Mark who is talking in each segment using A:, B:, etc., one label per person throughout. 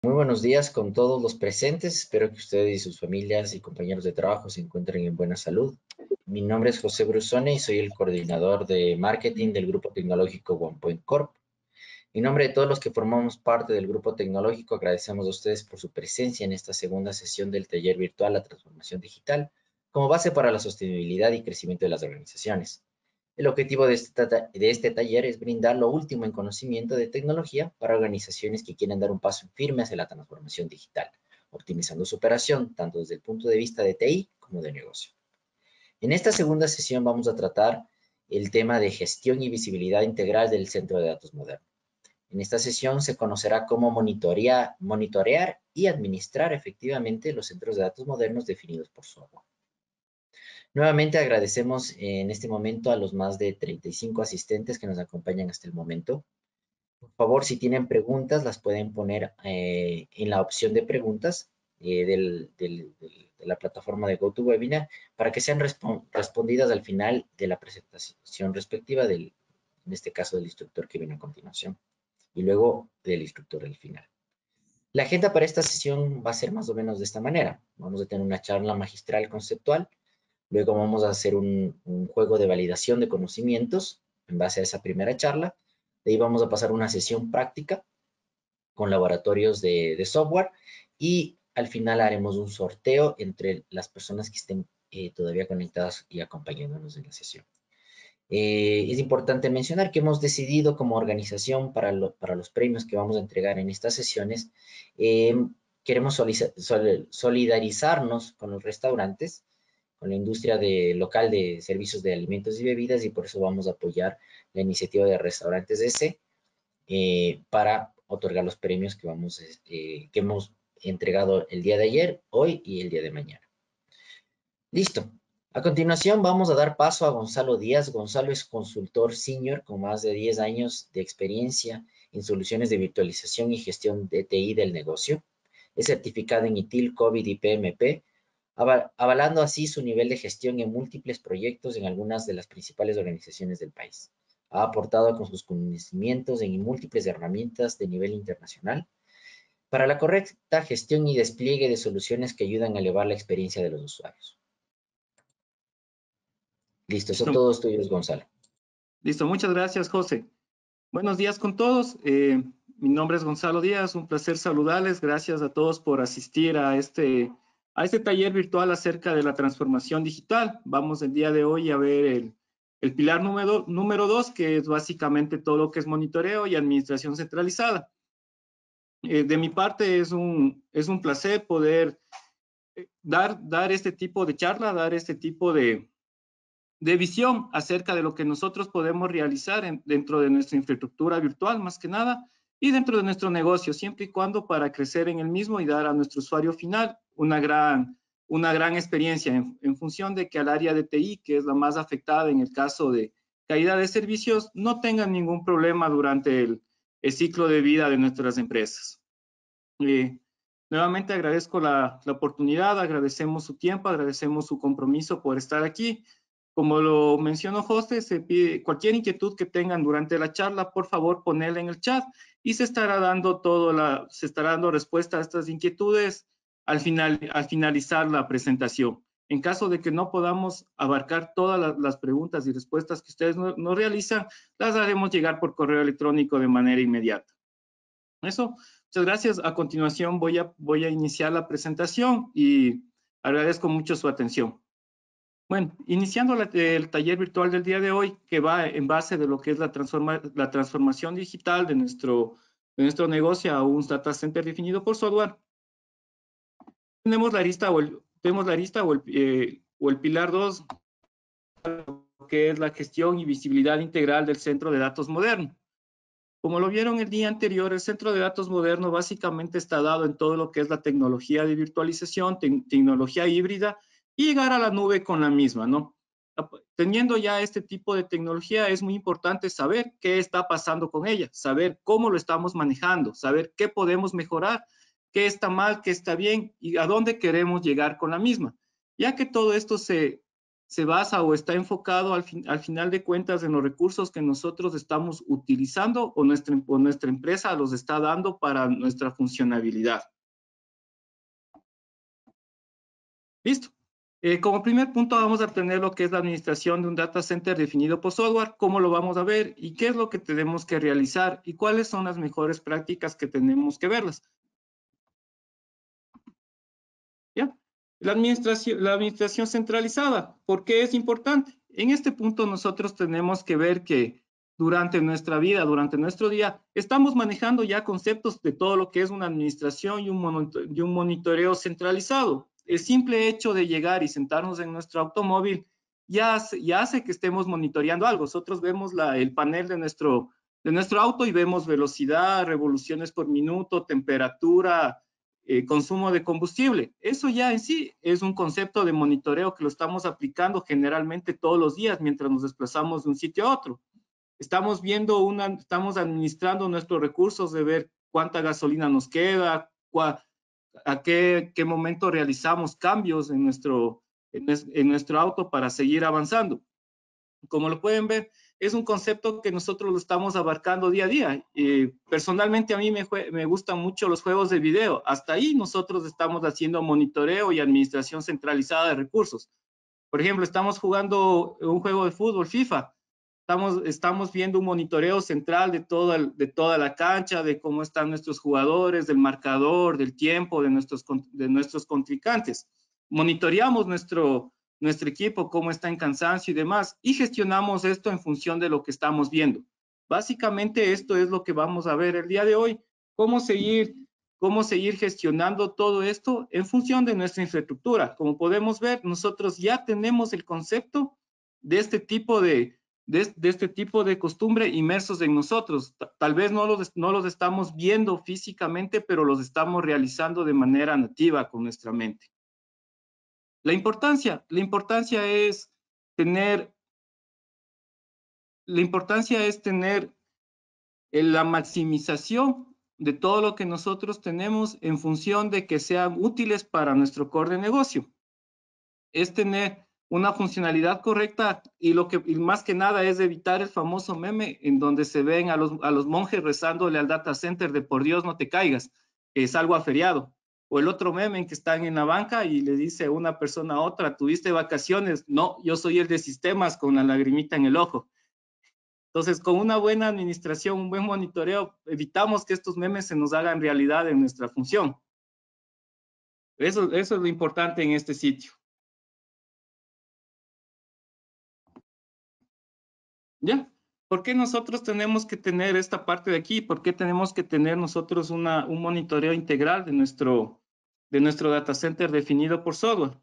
A: Muy buenos días con todos los presentes. Espero que ustedes y sus familias y compañeros de trabajo se encuentren en buena salud. Mi nombre es José Brusone y soy el coordinador de marketing del Grupo Tecnológico OnePoint Corp. En nombre de todos los que formamos parte del Grupo Tecnológico, agradecemos a ustedes por su presencia en esta segunda sesión del taller virtual La Transformación Digital como base para la sostenibilidad y crecimiento de las organizaciones. El objetivo de este taller es brindar lo último en conocimiento de tecnología para organizaciones que quieren dar un paso firme hacia la transformación digital, optimizando su operación tanto desde el punto de vista de TI como de negocio. En esta segunda sesión vamos a tratar el tema de gestión y visibilidad integral del centro de datos moderno. En esta sesión se conocerá cómo monitorear y administrar efectivamente los centros de datos modernos definidos por software. Nuevamente agradecemos en este momento a los más de 35 asistentes que nos acompañan hasta el momento. Por favor, si tienen preguntas, las pueden poner en la opción de preguntas de la plataforma de GoToWebinar para que sean respondidas al final de la presentación respectiva en este caso del instructor que viene a continuación y luego del instructor al final. La agenda para esta sesión va a ser más o menos de esta manera. Vamos a tener una charla magistral conceptual. Luego vamos a hacer un juego de validación de conocimientos en base a esa primera charla. De ahí vamos a pasar una sesión práctica con laboratorios de software y al final haremos un sorteo entre las personas que estén todavía conectadas y acompañándonos en la sesión. Es importante mencionar que hemos decidido como organización para los premios que vamos a entregar en estas sesiones, queremos solidarizarnos con los restaurantes, con la industria local de servicios de alimentos y bebidas y por eso vamos a apoyar la iniciativa de Restaurantes DC para otorgar los premios que hemos entregado el día de ayer, hoy y el día de mañana. Listo. A continuación vamos a dar paso a Gonzalo Díaz. Gonzalo es consultor senior con más de 10 años de experiencia en soluciones de virtualización y gestión de TI del negocio. Es certificado en ITIL, COVID y PMP, avalando así su nivel de gestión en múltiples proyectos en algunas de las principales organizaciones del país. Ha aportado con sus conocimientos en múltiples herramientas de nivel internacional para la correcta gestión y despliegue de soluciones que ayudan a elevar la experiencia de los usuarios. Listo, son todos tuyos, Gonzalo.
B: Listo, muchas gracias, José. Buenos días con todos. Mi nombre es Gonzalo Díaz, un placer saludarles. Gracias a todos por asistir a este taller virtual acerca de la transformación digital. Vamos el día de hoy a ver el pilar número 2, que es básicamente todo lo que es monitoreo y administración centralizada. De mi parte es un placer poder dar este tipo de charla, dar este tipo de visión acerca de lo que nosotros podemos realizar dentro de nuestra infraestructura virtual, más que nada, y dentro de nuestro negocio, siempre y cuando para crecer en el mismo y dar a nuestro usuario final una gran experiencia en función de que al área de TI, que es la más afectada en el caso de calidad de servicios, no tengan ningún problema durante el ciclo de vida de nuestras empresas. Nuevamente agradezco la oportunidad, agradecemos su tiempo, agradecemos su compromiso por estar aquí. Como lo mencionó José, se pide cualquier inquietud que tengan durante la charla, por favor, ponerla en el chat y se estará dando respuesta a estas inquietudes al finalizar la presentación. En caso de que no podamos abarcar todas las preguntas y respuestas que ustedes nos realizan, las haremos llegar por correo electrónico de manera inmediata. Eso, muchas gracias. A continuación voy a iniciar la presentación y agradezco mucho su atención. Bueno, iniciando el taller virtual del día de hoy, que va en base de lo que es la transformación digital de nuestro negocio a un data center definido por software. Tenemos la lista o el pilar 2, que es la gestión y visibilidad integral del centro de datos moderno. Como lo vieron el día anterior, el centro de datos moderno básicamente está dado en todo lo que es la tecnología de virtualización, tecnología híbrida, y llegar a la nube con la misma, ¿no? Teniendo ya este tipo de tecnología, es muy importante saber qué está pasando con ella, saber cómo lo estamos manejando, saber qué podemos mejorar, qué está mal, qué está bien y a dónde queremos llegar con la misma. Ya que todo esto se se basa o está enfocado al final de cuentas en los recursos que nosotros estamos utilizando o nuestra empresa los está dando para nuestra funcionalidad. Listo. Como primer punto vamos a tener lo que es la administración de un data center definido por software, cómo lo vamos a ver y qué es lo que tenemos que realizar y cuáles son las mejores prácticas que tenemos que verlas. ¿Ya? La administración centralizada, ¿por qué es importante? En este punto nosotros tenemos que ver que durante nuestra vida, durante nuestro día, estamos manejando ya conceptos de todo lo que es una administración y un monitoreo centralizado. El simple hecho de llegar y sentarnos en nuestro automóvil ya hace que estemos monitoreando algo. Nosotros vemos el panel de nuestro auto y vemos velocidad, revoluciones por minuto, temperatura, consumo de combustible. Eso ya en sí es un concepto de monitoreo que lo estamos aplicando generalmente todos los días mientras nos desplazamos de un sitio a otro. Estamos administrando nuestros recursos de ver cuánta gasolina nos queda, a qué momento realizamos cambios en nuestro auto para seguir avanzando. Como lo pueden ver, es un concepto que nosotros lo estamos abarcando día a día. Personalmente a mí me gustan mucho los juegos de video. Hasta ahí nosotros estamos haciendo monitoreo y administración centralizada de recursos. Por ejemplo, estamos jugando un juego de fútbol, FIFA. Estamos viendo un monitoreo central de toda la cancha, de cómo están nuestros jugadores, del marcador, del tiempo de nuestros contrincantes. Monitoreamos nuestro equipo, cómo está en cansancio y demás, y gestionamos esto en función de lo que estamos viendo. Básicamente esto es lo que vamos a ver el día de hoy, cómo seguir gestionando todo esto en función de nuestra infraestructura. Como podemos ver, nosotros ya tenemos el concepto de este tipo de costumbre inmersos en nosotros. Tal vez no los estamos viendo físicamente, pero los estamos realizando de manera nativa con nuestra mente. La importancia es tener la maximización de todo lo que nosotros tenemos en función de que sean útiles para nuestro core de negocio. Es tener una funcionalidad correcta y más que nada es evitar el famoso meme en donde se ven a los monjes rezándole al data center de por Dios no te caigas, que es algo aferiado. O el otro meme en que están en la banca y le dice una persona a otra, ¿tuviste vacaciones? No, yo soy el de sistemas con la lagrimita en el ojo. Entonces, con una buena administración, un buen monitoreo, evitamos que estos memes se nos hagan realidad en nuestra función. Eso es lo importante en este sitio. ¿Ya? ¿Por qué nosotros tenemos que tener esta parte de aquí? ¿Por qué tenemos que tener nosotros un monitoreo integral de nuestro data center definido por software?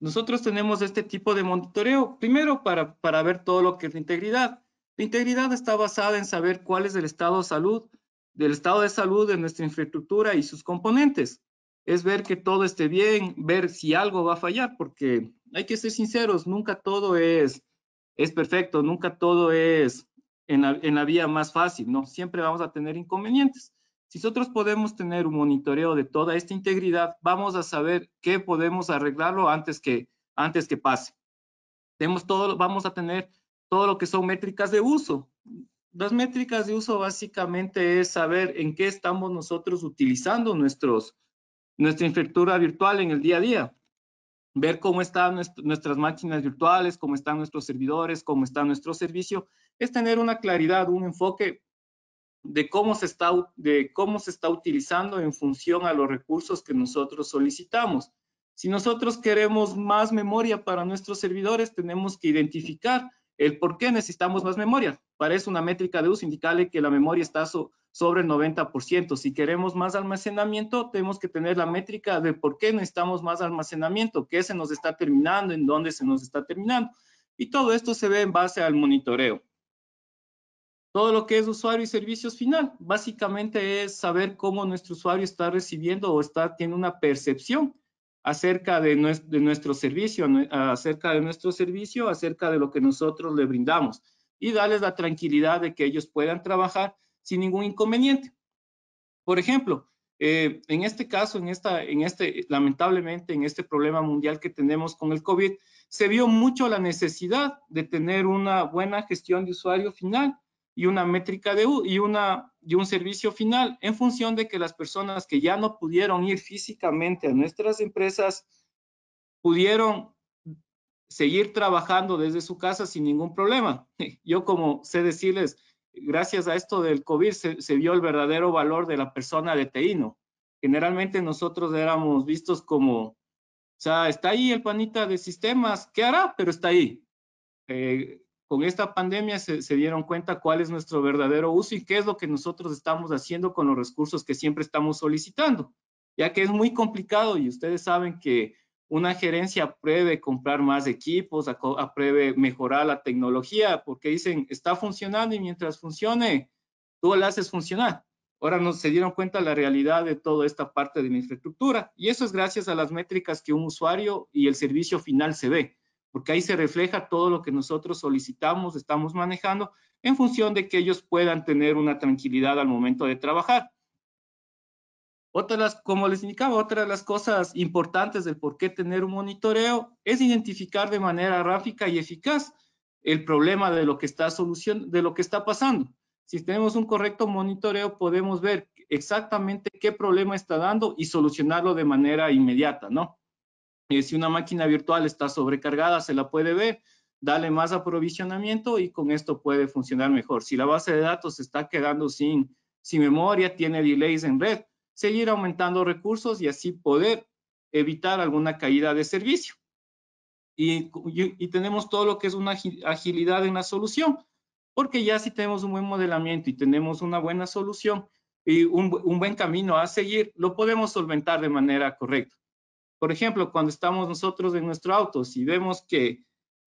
B: Nosotros tenemos este tipo de monitoreo, primero para ver todo lo que es la integridad. La integridad está basada en saber cuál es el estado de salud de nuestra infraestructura y sus componentes. Es ver que todo esté bien, ver si algo va a fallar, porque hay que ser sinceros, nunca todo es perfecto, nunca todo es en la vía más fácil, ¿no? Siempre vamos a tener inconvenientes. Si nosotros podemos tener un monitoreo de toda esta integridad, vamos a saber qué podemos arreglarlo antes que pase. Vamos a tener todo lo que son métricas de uso. Las métricas de uso básicamente es saber en qué estamos nosotros utilizando nuestra infraestructura virtual en el día a día. Ver cómo están nuestras máquinas virtuales, cómo están nuestros servidores, cómo está nuestro servicio, es tener una claridad, un enfoque de cómo se está utilizando en función a los recursos que nosotros solicitamos. Si nosotros queremos más memoria para nuestros servidores, tenemos que identificar el por qué necesitamos más memoria. Para eso una métrica de uso, indicarle que la memoria está sobre el 90%. Si queremos más almacenamiento, tenemos que tener la métrica de por qué necesitamos más almacenamiento, qué se nos está terminando, en dónde se nos está terminando. Y todo esto se ve en base al monitoreo. Todo lo que es usuario y servicios final, básicamente es saber cómo nuestro usuario está recibiendo o tiene una percepción acerca de nuestro servicio, acerca de lo que nosotros le brindamos y darles la tranquilidad de que ellos puedan trabajar sin ningún inconveniente. Por ejemplo, En este caso, lamentablemente, en este problema mundial que tenemos con el COVID, se vio mucho la necesidad de tener una buena gestión de usuario final y una métrica y un servicio final en función de que las personas que ya no pudieron ir físicamente a nuestras empresas pudieron seguir trabajando desde su casa sin ningún problema. Yo, como sé decirles, gracias a esto del COVID se vio el verdadero valor de la persona de TI, ¿no? Generalmente nosotros éramos vistos como, o sea, está ahí el panita de sistemas, ¿qué hará? Pero está ahí. Con esta pandemia se dieron cuenta cuál es nuestro verdadero uso y qué es lo que nosotros estamos haciendo con los recursos que siempre estamos solicitando, ya que es muy complicado y ustedes saben que una gerencia apruebe comprar más equipos, apruebe mejorar la tecnología, porque dicen, está funcionando y mientras funcione, tú la haces funcionar. Ahora no se dieron cuenta de la realidad de toda esta parte de la infraestructura y eso es gracias a las métricas que un usuario y el servicio final se ve, porque ahí se refleja todo lo que nosotros solicitamos, estamos manejando en función de que ellos puedan tener una tranquilidad al momento de trabajar. Como les indicaba, otra de las cosas importantes del por qué tener un monitoreo es identificar de manera rápida y eficaz el problema de lo que está pasando. Si tenemos un correcto monitoreo, podemos ver exactamente qué problema está dando y solucionarlo de manera inmediata, ¿no? Si una máquina virtual está sobrecargada, se la puede ver, darle más aprovisionamiento y con esto puede funcionar mejor. Si la base de datos se está quedando sin memoria, tiene delays en red, seguir aumentando recursos y así poder evitar alguna caída de servicio. Y tenemos todo lo que es una agilidad en la solución, porque ya si tenemos un buen modelamiento y tenemos una buena solución y un buen camino a seguir, lo podemos solventar de manera correcta. Por ejemplo, cuando estamos nosotros en nuestro auto, si vemos que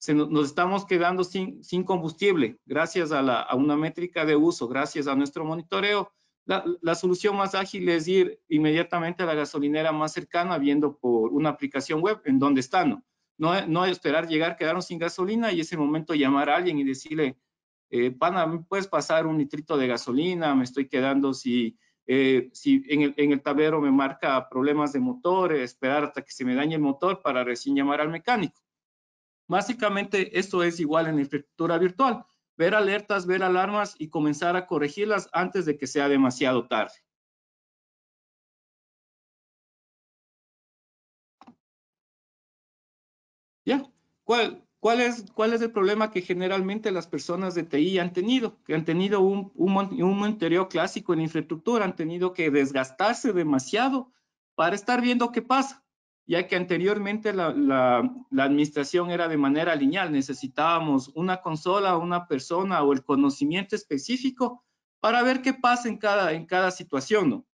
B: nos estamos quedando sin combustible, gracias a una métrica de uso, gracias a nuestro monitoreo, la solución más ágil es ir inmediatamente a la gasolinera más cercana, viendo por una aplicación web en dónde están, ¿no? No esperar llegar, quedarnos sin gasolina y ese momento llamar a alguien y decirle, pana, ¿me puedes pasar un litrito de gasolina? Me estoy quedando si en el tablero me marca problemas de motor, esperar hasta que se me dañe el motor para recién llamar al mecánico. Básicamente, esto es igual en la infraestructura virtual. Ver alertas, ver alarmas y comenzar a corregirlas antes de que sea demasiado tarde. ¿Ya? ¿Cuál es el problema que generalmente las personas de TI han tenido? Que han tenido un monitoreo clásico en infraestructura, han tenido que desgastarse demasiado para estar viendo qué pasa, ya que anteriormente la administración era de manera lineal, necesitábamos una consola, una persona o el conocimiento específico para ver qué pasa en cada situación, ¿no?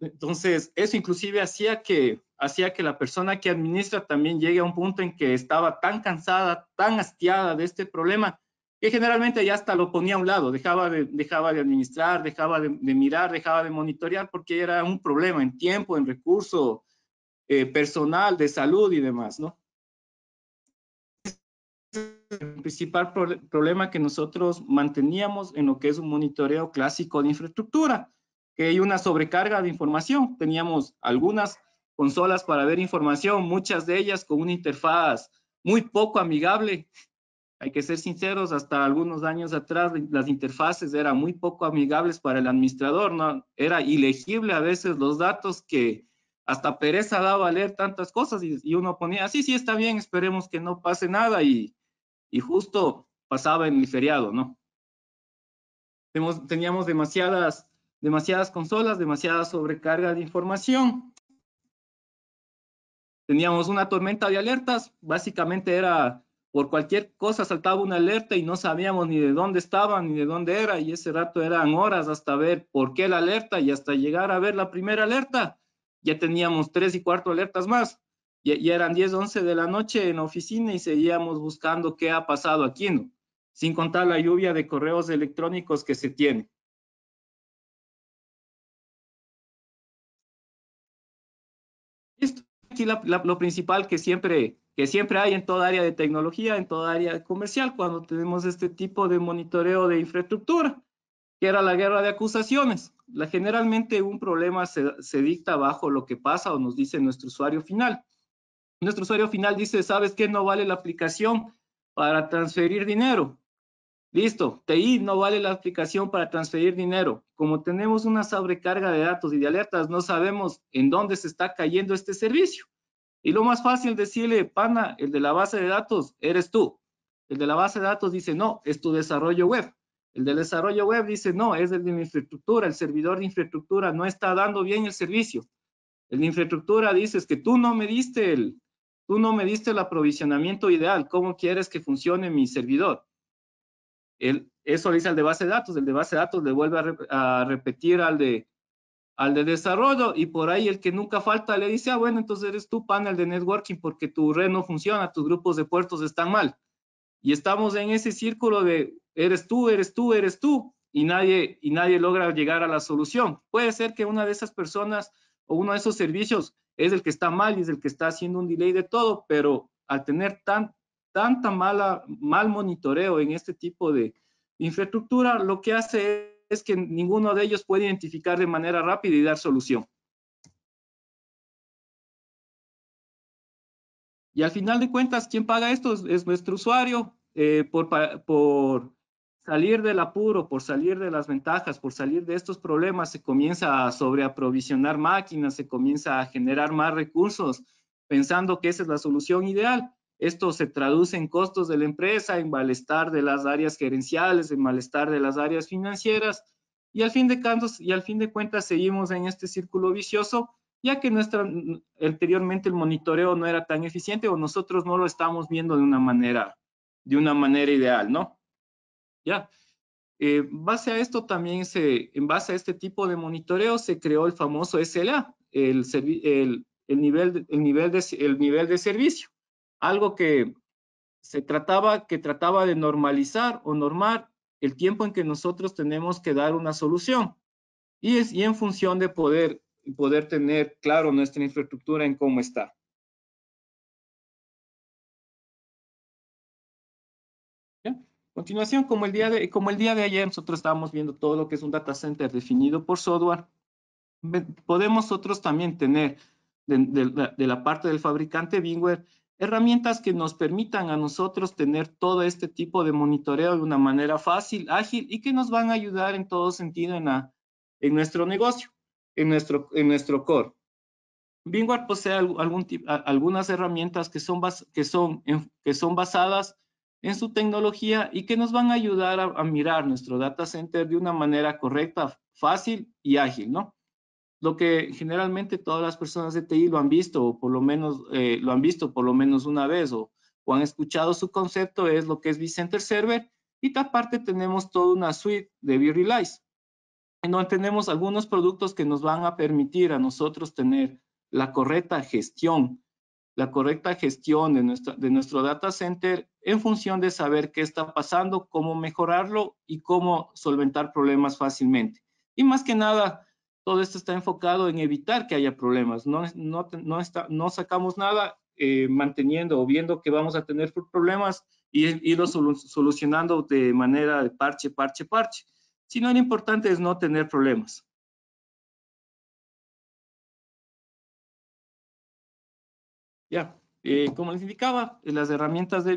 B: Entonces, eso inclusive hacía que la persona que administra también llegue a un punto en que estaba tan cansada, tan hastiada de este problema, que generalmente ya hasta lo ponía a un lado, dejaba de administrar, dejaba de mirar, dejaba de monitorear, porque era un problema en tiempo, en recurso personal, de salud y demás, ¿no? El principal problema que nosotros manteníamos en lo que es un monitoreo clásico de infraestructura, que hay una sobrecarga de información. Teníamos algunas consolas para ver información, muchas de ellas con una interfaz muy poco amigable. Hay que ser sinceros, hasta algunos años atrás las interfaces eran muy poco amigables para el administrador, ¿no? Era ilegible a veces los datos, que hasta pereza daba a leer tantas cosas y uno ponía, sí, está bien, esperemos que no pase nada y justo pasaba en el feriado, ¿no? Teníamos demasiadas consolas, demasiada sobrecarga de información. Teníamos una tormenta de alertas, básicamente era por cualquier cosa saltaba una alerta y no sabíamos ni de dónde estaba ni de dónde era, y ese rato eran horas hasta ver por qué la alerta, y hasta llegar a ver la primera alerta ya teníamos 3 y 4 alertas más. Y eran 10, 11 de la noche en la oficina y seguíamos buscando qué ha pasado aquí, ¿no? Sin contar la lluvia de correos electrónicos que se tiene. Esto aquí lo principal que siempre hay en toda área de tecnología, en toda área comercial, cuando tenemos este tipo de monitoreo de infraestructura, que era la guerra de acusaciones. Generalmente un problema se dicta bajo lo que pasa o nos dice nuestro usuario final. Nuestro usuario final dice, ¿sabes qué? No vale la aplicación para transferir dinero. Listo, TI no vale la aplicación para transferir dinero. Como tenemos una sobrecarga de datos y de alertas, no sabemos en dónde se está cayendo este servicio. Y lo más fácil decirle, pana, el de la base de datos, eres tú. El de la base de datos dice, no, es tu desarrollo web. El del desarrollo web dice, no, es el de mi infraestructura. El servidor de infraestructura no está dando bien el servicio. El de infraestructura dice, es que tú no me diste el aprovisionamiento ideal. ¿Cómo quieres que funcione mi servidor? Eso le dice al de base de datos. El de base de datos le vuelve a repetir al de desarrollo, y por ahí el que nunca falta le dice, bueno, entonces eres tu panel de networking porque tu red no funciona, tus grupos de puertos están mal. Y estamos en ese círculo de eres tú, y nadie logra llegar a la solución. Puede ser que una de esas personas o uno de esos servicios es el que está mal y es el que está haciendo un delay de todo, pero al tener mal monitoreo en este tipo de infraestructura, lo que hace es que ninguno de ellos puede identificar de manera rápida y dar solución. Y al final de cuentas, ¿quién paga esto? Es nuestro usuario, por salir del apuro, por salir de las ventajas, por salir de estos problemas, se comienza a sobreaprovisionar máquinas, se comienza a generar más recursos, pensando que esa es la solución ideal. Esto se traduce en costos de la empresa, en malestar de las áreas gerenciales, en malestar de las áreas financieras, y al fin de cuentas seguimos en este círculo vicioso, ya que anteriormente el monitoreo no era tan eficiente o nosotros no lo estamos viendo de una manera ideal, ¿no? Ya. En base a esto también en base a este tipo de monitoreo se creó el famoso SLA, el nivel de servicio, algo que trataba de normalizar o normar el tiempo en que nosotros tenemos que dar una solución, y en función de poder tener claro nuestra infraestructura en cómo está. ¿Ya? A continuación, como el día de ayer, nosotros estábamos viendo todo lo que es un data center definido por software. Podemos nosotros también tener de la parte del fabricante VMware herramientas que nos permitan a nosotros tener todo este tipo de monitoreo de una manera fácil, ágil, y que nos van a ayudar en todo sentido en nuestro negocio, en nuestro core. VMware posee algunas herramientas que son basadas en su tecnología y que nos van a ayudar a mirar nuestro data center de una manera correcta, fácil y ágil, ¿no? Lo que generalmente todas las personas de TI lo han visto, o por lo menos una vez, o han escuchado su concepto, es lo que es vCenter Server, y aparte tenemos toda una suite de vRealize, en donde tenemos algunos productos que nos van a permitir a nosotros tener la correcta gestión de nuestro data center en función de saber qué está pasando, cómo mejorarlo y cómo solventar problemas fácilmente. Y más que nada, todo esto está enfocado en evitar que haya problemas. No sacamos nada manteniendo o viendo que vamos a tener problemas y irlos solucionando de manera de parche, sino lo importante es no tener problemas. Ya, como les indicaba, las herramientas de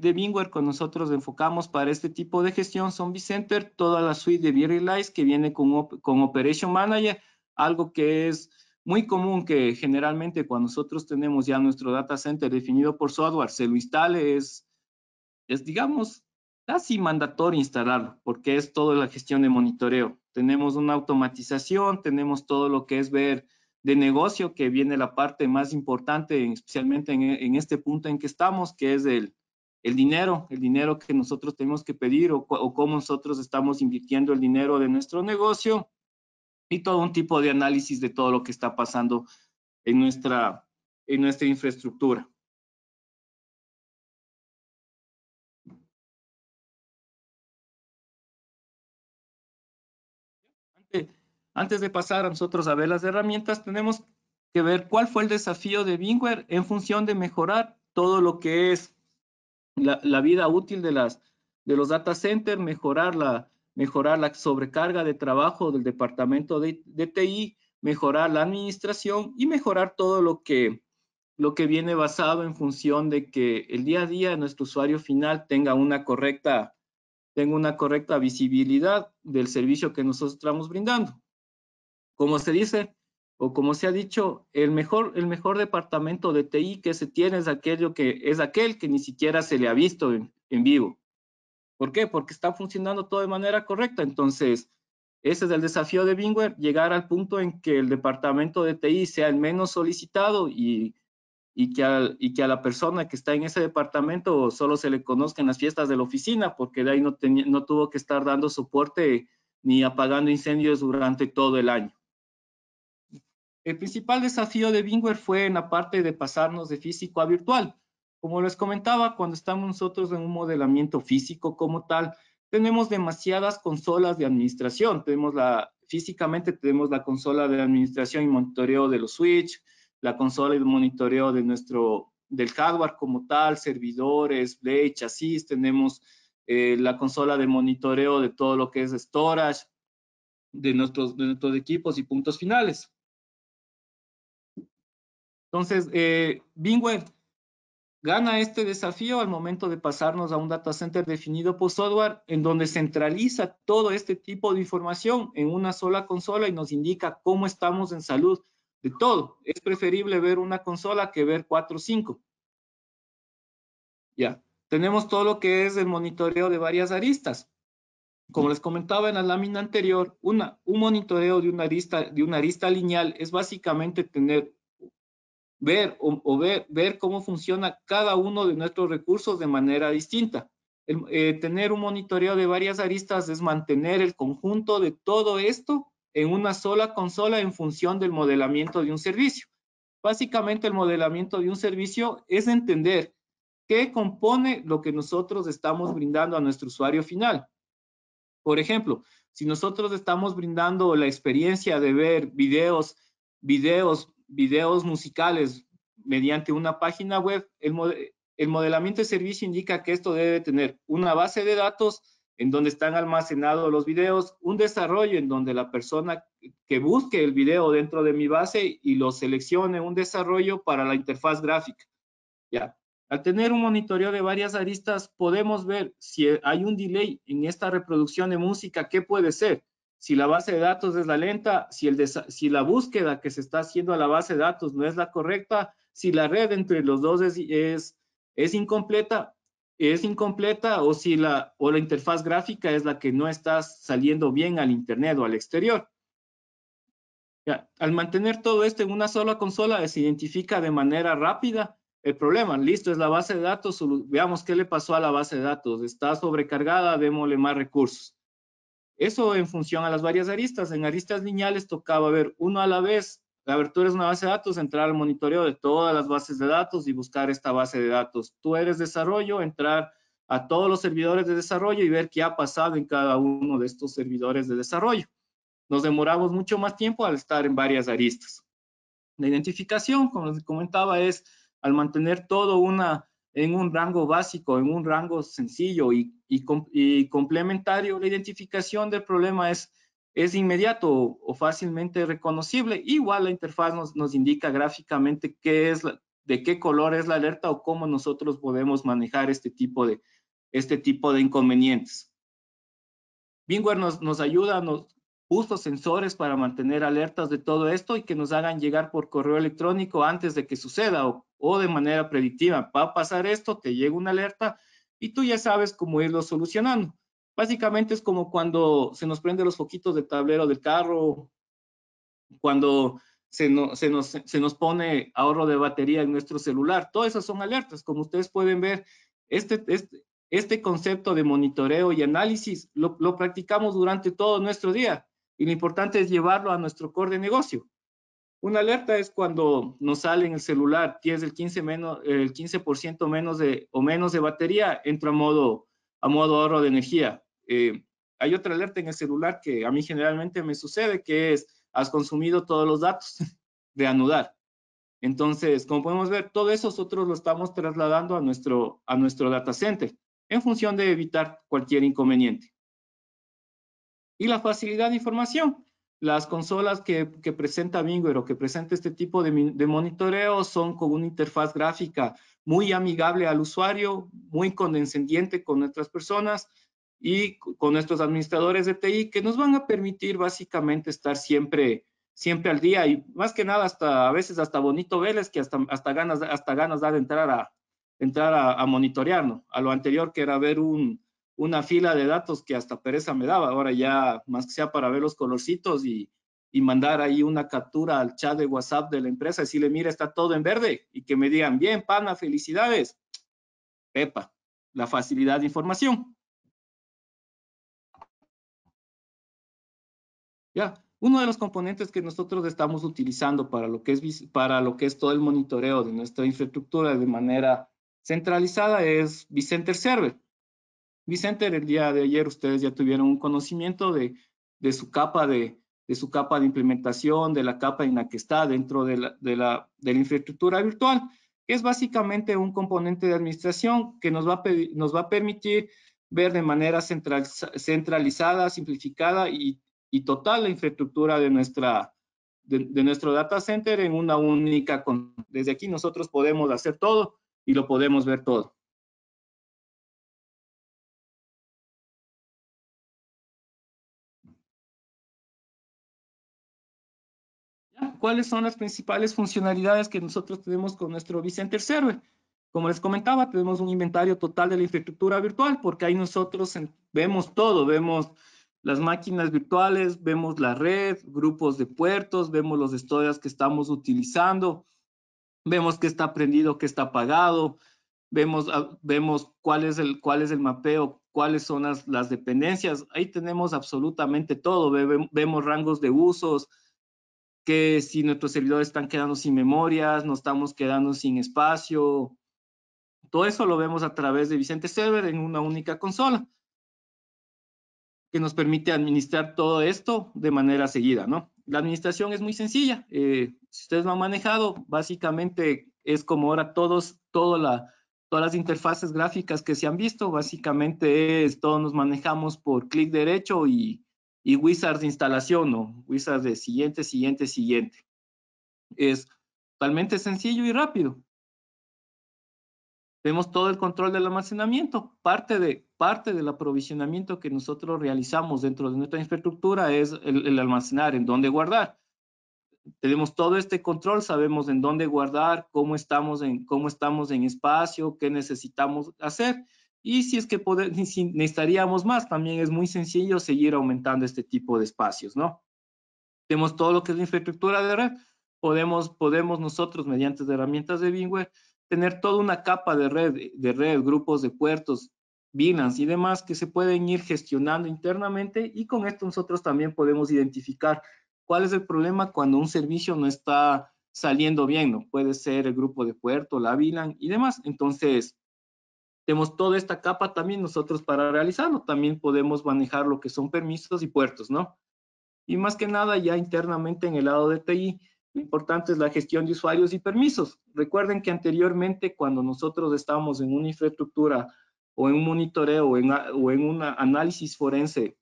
B: VMware que nosotros enfocamos para este tipo de gestión son vCenter, toda la suite de vRealize que viene con Operation Manager, algo que es muy común que generalmente cuando nosotros tenemos ya nuestro data center definido por software, se lo instale, es digamos, casi mandatorio instalarlo, porque es toda la gestión de monitoreo. Tenemos una automatización, tenemos todo lo que es ver de negocio, que viene la parte más importante, especialmente en este punto en que estamos, que es el dinero que nosotros tenemos que pedir o cómo nosotros estamos invirtiendo el dinero de nuestro negocio, y todo un tipo de análisis de todo lo que está pasando en nuestra infraestructura. Antes de pasar a nosotros a ver las herramientas, tenemos que ver cuál fue el desafío de VMware en función de mejorar todo lo que es la vida útil de los data centers, mejorar mejorar la sobrecarga de trabajo del departamento de TI, mejorar la administración y mejorar todo lo que viene basado en función de que el día a día nuestro usuario final tenga una correcta visibilidad del servicio que nosotros estamos brindando. Como se dice, o como se ha dicho, el mejor departamento de TI que se tiene es aquel que ni siquiera se le ha visto en vivo. ¿Por qué? Porque está funcionando todo de manera correcta. Entonces, ese es el desafío de VMware, llegar al punto en que el departamento de TI sea el menos solicitado y que a la persona que está en ese departamento solo se le conozca en las fiestas de la oficina, porque de ahí no tuvo que estar dando soporte ni apagando incendios durante todo el año. El principal desafío de VMware fue en la parte de pasarnos de físico a virtual. Como les comentaba, cuando estamos nosotros en un modelamiento físico como tal, tenemos demasiadas consolas de administración. Físicamente tenemos la consola de administración y monitoreo de los switch, la consola de monitoreo del hardware como tal, servidores, blade, chasis, tenemos la consola de monitoreo de todo lo que es storage, de nuestros equipos y puntos finales. Entonces, VMware gana este desafío al momento de pasarnos a un data center definido por software, en donde centraliza todo este tipo de información en una sola consola y nos indica cómo estamos en salud de todo. Es preferible ver una consola que ver 4 o 5. Ya. Tenemos todo lo que es el monitoreo de varias aristas. Como les comentaba en la lámina anterior, un monitoreo de una arista lineal es básicamente ver cómo funciona cada uno de nuestros recursos de manera distinta. Tener un monitoreo de varias aristas es mantener el conjunto de todo esto en una sola consola en función del modelamiento de un servicio. Básicamente, el modelamiento de un servicio es entender qué compone lo que nosotros estamos brindando a nuestro usuario final. Por ejemplo, si nosotros estamos brindando la experiencia de ver videos musicales mediante una página web, el modelamiento de servicio indica que esto debe tener una base de datos en donde están almacenados los videos, un desarrollo en donde la persona que busque el video dentro de mi base y lo seleccione, un desarrollo para la interfaz gráfica. Ya. Al tener un monitoreo de varias aristas, podemos ver si hay un delay en esta reproducción de música, ¿qué puede ser? Si la base de datos es la lenta, si la búsqueda que se está haciendo a la base de datos no es la correcta, si la red entre los dos es incompleta o si la interfaz gráfica es la que no está saliendo bien al internet o al exterior. Ya, al mantener todo esto en una sola consola, se identifica de manera rápida el problema. Listo, es la base de datos. Veamos qué le pasó a la base de datos. Está sobrecargada, démosle más recursos. Eso en función a las varias aristas. En aristas lineales tocaba ver uno a la vez. La abertura es una base de datos, entrar al monitoreo de todas las bases de datos y buscar esta base de datos. Tú eres desarrollo, entrar a todos los servidores de desarrollo y ver qué ha pasado en cada uno de estos servidores de desarrollo. Nos demoramos mucho más tiempo al estar en varias aristas. La identificación, como les comentaba, es al mantener todo en un rango básico, en un rango sencillo y complementario, la identificación del problema es inmediato o fácilmente reconocible. Igual la interfaz nos indica gráficamente de qué color es la alerta o cómo nosotros podemos manejar este tipo de inconvenientes. VMware nos ayuda, nos puso sensores para mantener alertas de todo esto y que nos hagan llegar por correo electrónico antes de que suceda o de manera predictiva. Va a pasar esto, te llega una alerta y tú ya sabes cómo irlo solucionando. Básicamente es como cuando se nos prenden los foquitos del tablero del carro, cuando se nos pone ahorro de batería en nuestro celular. Todas esas son alertas. Como ustedes pueden ver, este concepto de monitoreo y análisis lo practicamos durante todo nuestro día y lo importante es llevarlo a nuestro core de negocio. Una alerta es cuando nos sale en el celular, tienes el 15% menos de batería, entra a modo ahorro de energía. Hay otra alerta en el celular que a mí generalmente me sucede, que es, has consumido todos los datos de anudar. Entonces, como podemos ver, todo eso nosotros lo estamos trasladando a nuestro data center en función de evitar cualquier inconveniente. Y la facilidad de información. Las consolas que presenta VMware o que presenta este tipo de monitoreo son con una interfaz gráfica muy amigable al usuario, muy condescendiente con nuestras personas y con nuestros administradores de TI, que nos van a permitir básicamente estar siempre al día, y más que nada a veces hasta bonito verles, que hasta ganas da de entrar a monitorear, ¿no? A lo anterior, que era ver una fila de datos que hasta pereza me daba. Ahora ya, más que sea para ver los colorcitos y mandar ahí una captura al chat de WhatsApp de la empresa, decirle, mira, está todo en verde, y que me digan, bien, pana, felicidades. Pepa, la facilidad de información. Ya, uno de los componentes que nosotros estamos utilizando para lo que es todo el monitoreo de nuestra infraestructura de manera centralizada es vCenter Server. vCenter, el día de ayer ustedes ya tuvieron un conocimiento de su capa de implementación, de la capa en la que está dentro de la infraestructura virtual, que es básicamente un componente de administración que nos va a permitir ver de manera centralizada, simplificada y total la infraestructura de nuestro data center en una única. Desde aquí nosotros podemos hacer todo y lo podemos ver todo. ¿Cuáles son las principales funcionalidades que nosotros tenemos con nuestro vCenter Server? Como les comentaba, tenemos un inventario total de la infraestructura virtual, porque ahí nosotros vemos todo, vemos las máquinas virtuales, vemos la red, grupos de puertos, vemos los storage que estamos utilizando, vemos qué está prendido, qué está apagado, vemos cuál es el mapeo, cuáles son las dependencias. Ahí tenemos absolutamente todo, vemos rangos de usos, que si nuestros servidores están quedando sin memorias, nos estamos quedando sin espacio. Todo eso lo vemos a través de vCenter Server en una única consola, que nos permite administrar todo esto de manera seguida, ¿no? La administración es muy sencilla. Si ustedes lo han manejado, básicamente es como ahora todas las interfaces gráficas que se han visto, básicamente todos nos manejamos por clic derecho y wizard de instalación, ¿no? Wizard de siguiente, siguiente, siguiente. Es totalmente sencillo y rápido. Tenemos todo el control del almacenamiento. Parte del aprovisionamiento que nosotros realizamos dentro de nuestra infraestructura es el almacenar, en dónde guardar. Tenemos todo este control, sabemos en dónde guardar, cómo estamos en espacio, qué necesitamos hacer. Y si es que si necesitaríamos más, también es muy sencillo seguir aumentando este tipo de espacios, ¿no? Tenemos todo lo que es la infraestructura de red. Podemos nosotros, mediante herramientas de VMware, tener toda una capa de red, grupos de puertos, VLANs y demás que se pueden ir gestionando internamente, y con esto nosotros también podemos identificar cuál es el problema cuando un servicio no está saliendo bien, ¿no? Puede ser el grupo de puerto, la VLAN y demás. Entonces, tenemos toda esta capa también nosotros para realizarlo. También podemos manejar lo que son permisos y puertos, ¿no? Y más que nada, ya internamente en el lado de TI, lo importante es la gestión de usuarios y permisos. Recuerden que anteriormente, cuando nosotros estábamos en una infraestructura o en un monitoreo o en un análisis forense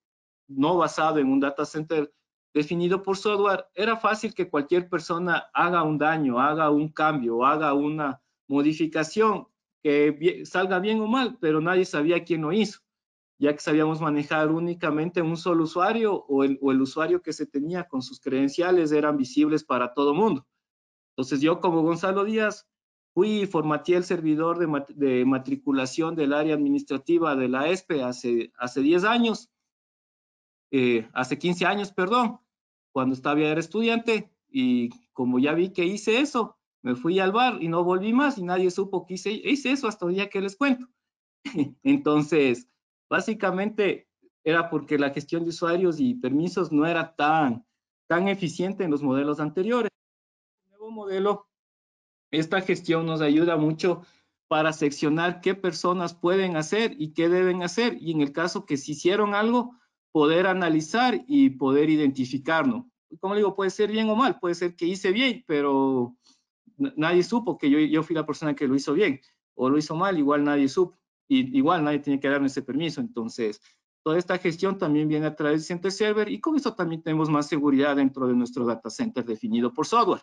B: no basado en un data center definido por software, era fácil que cualquier persona haga un daño, haga un cambio, haga una modificación que salga bien o mal, pero nadie sabía quién lo hizo, ya que sabíamos manejar únicamente un solo usuario, o el usuario que se tenía con sus credenciales eran visibles para todo mundo. Entonces yo, como Gonzalo Díaz, fui y formateé el servidor de matriculación del área administrativa de la ESPE hace 10 años, hace 15 años, perdón, cuando era estudiante, y como ya vi que hice eso, me fui al bar y no volví más, y nadie supo que hice eso hasta el día que les cuento. Entonces, básicamente era porque la gestión de usuarios y permisos no era tan eficiente en los modelos anteriores. El nuevo modelo, esta gestión nos ayuda mucho para seccionar qué personas pueden hacer y qué deben hacer, y en el caso que se hicieron algo, poder analizar y poder identificarlo. Como digo, puede ser bien o mal, puede ser que hice bien, pero nadie supo que yo fui la persona que lo hizo bien, o lo hizo mal, igual nadie supo, y igual nadie tiene que darme ese permiso. Entonces, Toda esta gestión también viene a través de Center Server y con eso también tenemos más seguridad dentro de nuestro data center definido por software.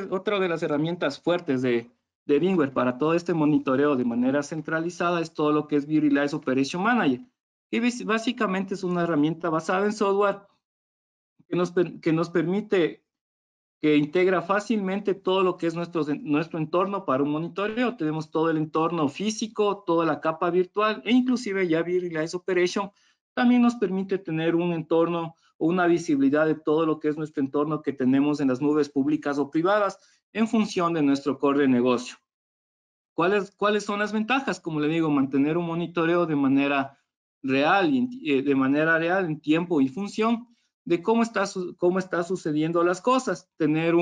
B: Otra de las herramientas fuertes de VMware para todo este monitoreo de manera centralizada es todo lo que es Virtualized Operation Manager, que básicamente es una herramienta basada en software que nos permite, que integra fácilmente todo lo que es nuestro entorno para un monitoreo. Tenemos todo el entorno físico, toda la capa virtual e inclusive ya Virtualized Operation también nos permite tener un entorno o una visibilidad de todo lo que es nuestro entorno que tenemos en las nubes públicas o privadas en función de nuestro core de negocio. ¿Cuáles son las ventajas? Como le digo, mantener un monitoreo de manera real, en tiempo y función de cómo está sucediendo las cosas. Tener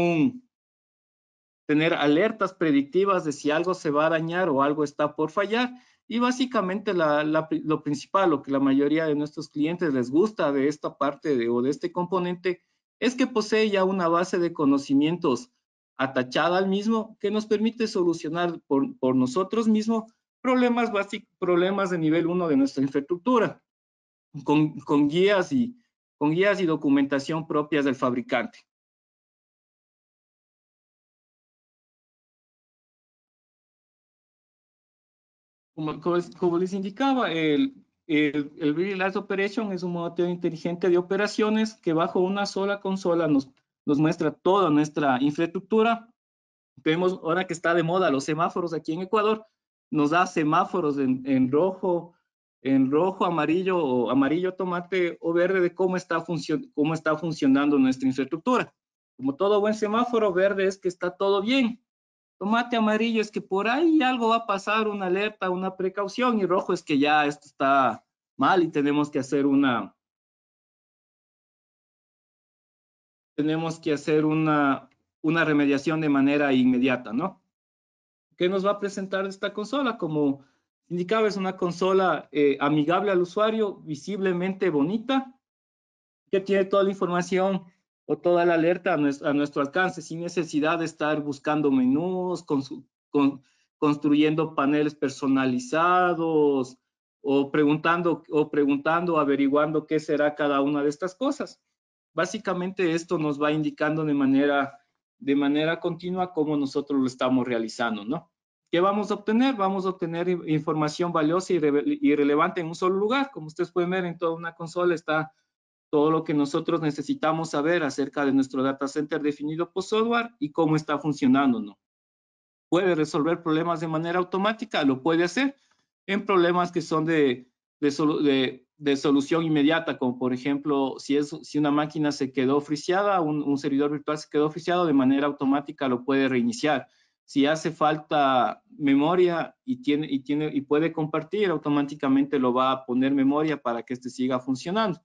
B: alertas predictivas de si algo se va a dañar o algo está por fallar. Y básicamente lo principal, lo que la mayoría de nuestros clientes les gusta de esta parte o de este componente, es que posee ya una base de conocimientos atachada al mismo que nos permite solucionar por nosotros mismos problemas de nivel 1 de nuestra infraestructura, con guías y documentación propias del fabricante. Como les indicaba, el Virtualized Operation es un monitoreo inteligente de operaciones que bajo una sola consola nos muestra toda nuestra infraestructura. Vemos ahora que está de moda los semáforos aquí en Ecuador, nos da semáforos en rojo, amarillo o amarillo tomate o verde de cómo está funcionando nuestra infraestructura. Como todo buen semáforo, verde es que está todo bien. Tomate amarillo es que por ahí algo va a pasar, una alerta, una precaución, y rojo es que ya esto está mal y tenemos que hacer una remediación de manera inmediata, ¿no? ¿Qué nos va a presentar esta consola? Como indicaba, es una consola amigable al usuario, visiblemente bonita, que tiene toda la información o toda la alerta a nuestro alcance, sin necesidad de estar buscando menús, construyendo paneles personalizados o preguntando, averiguando qué será cada una de estas cosas. Básicamente esto nos va indicando de manera continua cómo nosotros lo estamos realizando, ¿no? ¿Qué vamos a obtener? Vamos a obtener información valiosa y relevante en un solo lugar. Como ustedes pueden ver, en toda una consola está todo lo que nosotros necesitamos saber acerca de nuestro data center definido por software y cómo está funcionando, ¿no? ¿Puede resolver problemas de manera automática? Lo puede hacer en problemas que son de solución inmediata, como por ejemplo, si una máquina se quedó friseada, un servidor virtual se quedó friseado, de manera automática lo puede reiniciar. Si hace falta memoria y puede compartir, automáticamente lo va a poner memoria para que este siga funcionando.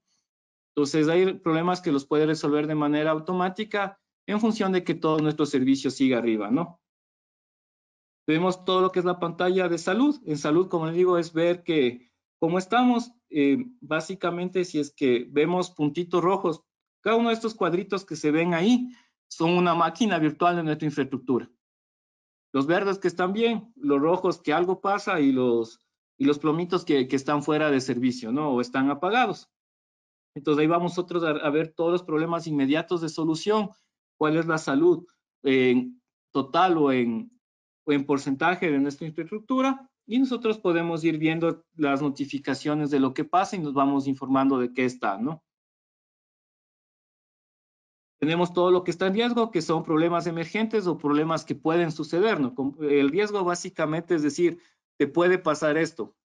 B: Entonces, hay problemas que los puede resolver de manera automática en función de que todo nuestro servicio siga arriba, ¿no? Vemos todo lo que es la pantalla de salud. En salud, como les digo, es ver que cómo estamos. Básicamente, si es que vemos puntitos rojos, cada uno de estos cuadritos que se ven ahí son una máquina virtual de nuestra infraestructura. Los verdes que están bien, los rojos que algo pasa y los plomitos que están fuera de servicio, ¿no? O están apagados. Entonces ahí vamos nosotros a ver todos los problemas inmediatos de solución, cuál es la salud en total o en porcentaje de nuestra infraestructura, y nosotros podemos ir viendo las notificaciones de lo que pasa y nos vamos informando de qué está, ¿no? Tenemos todo lo que está en riesgo, que son problemas emergentes o problemas que pueden suceder, ¿no? El riesgo básicamente es decir, te puede pasar esto.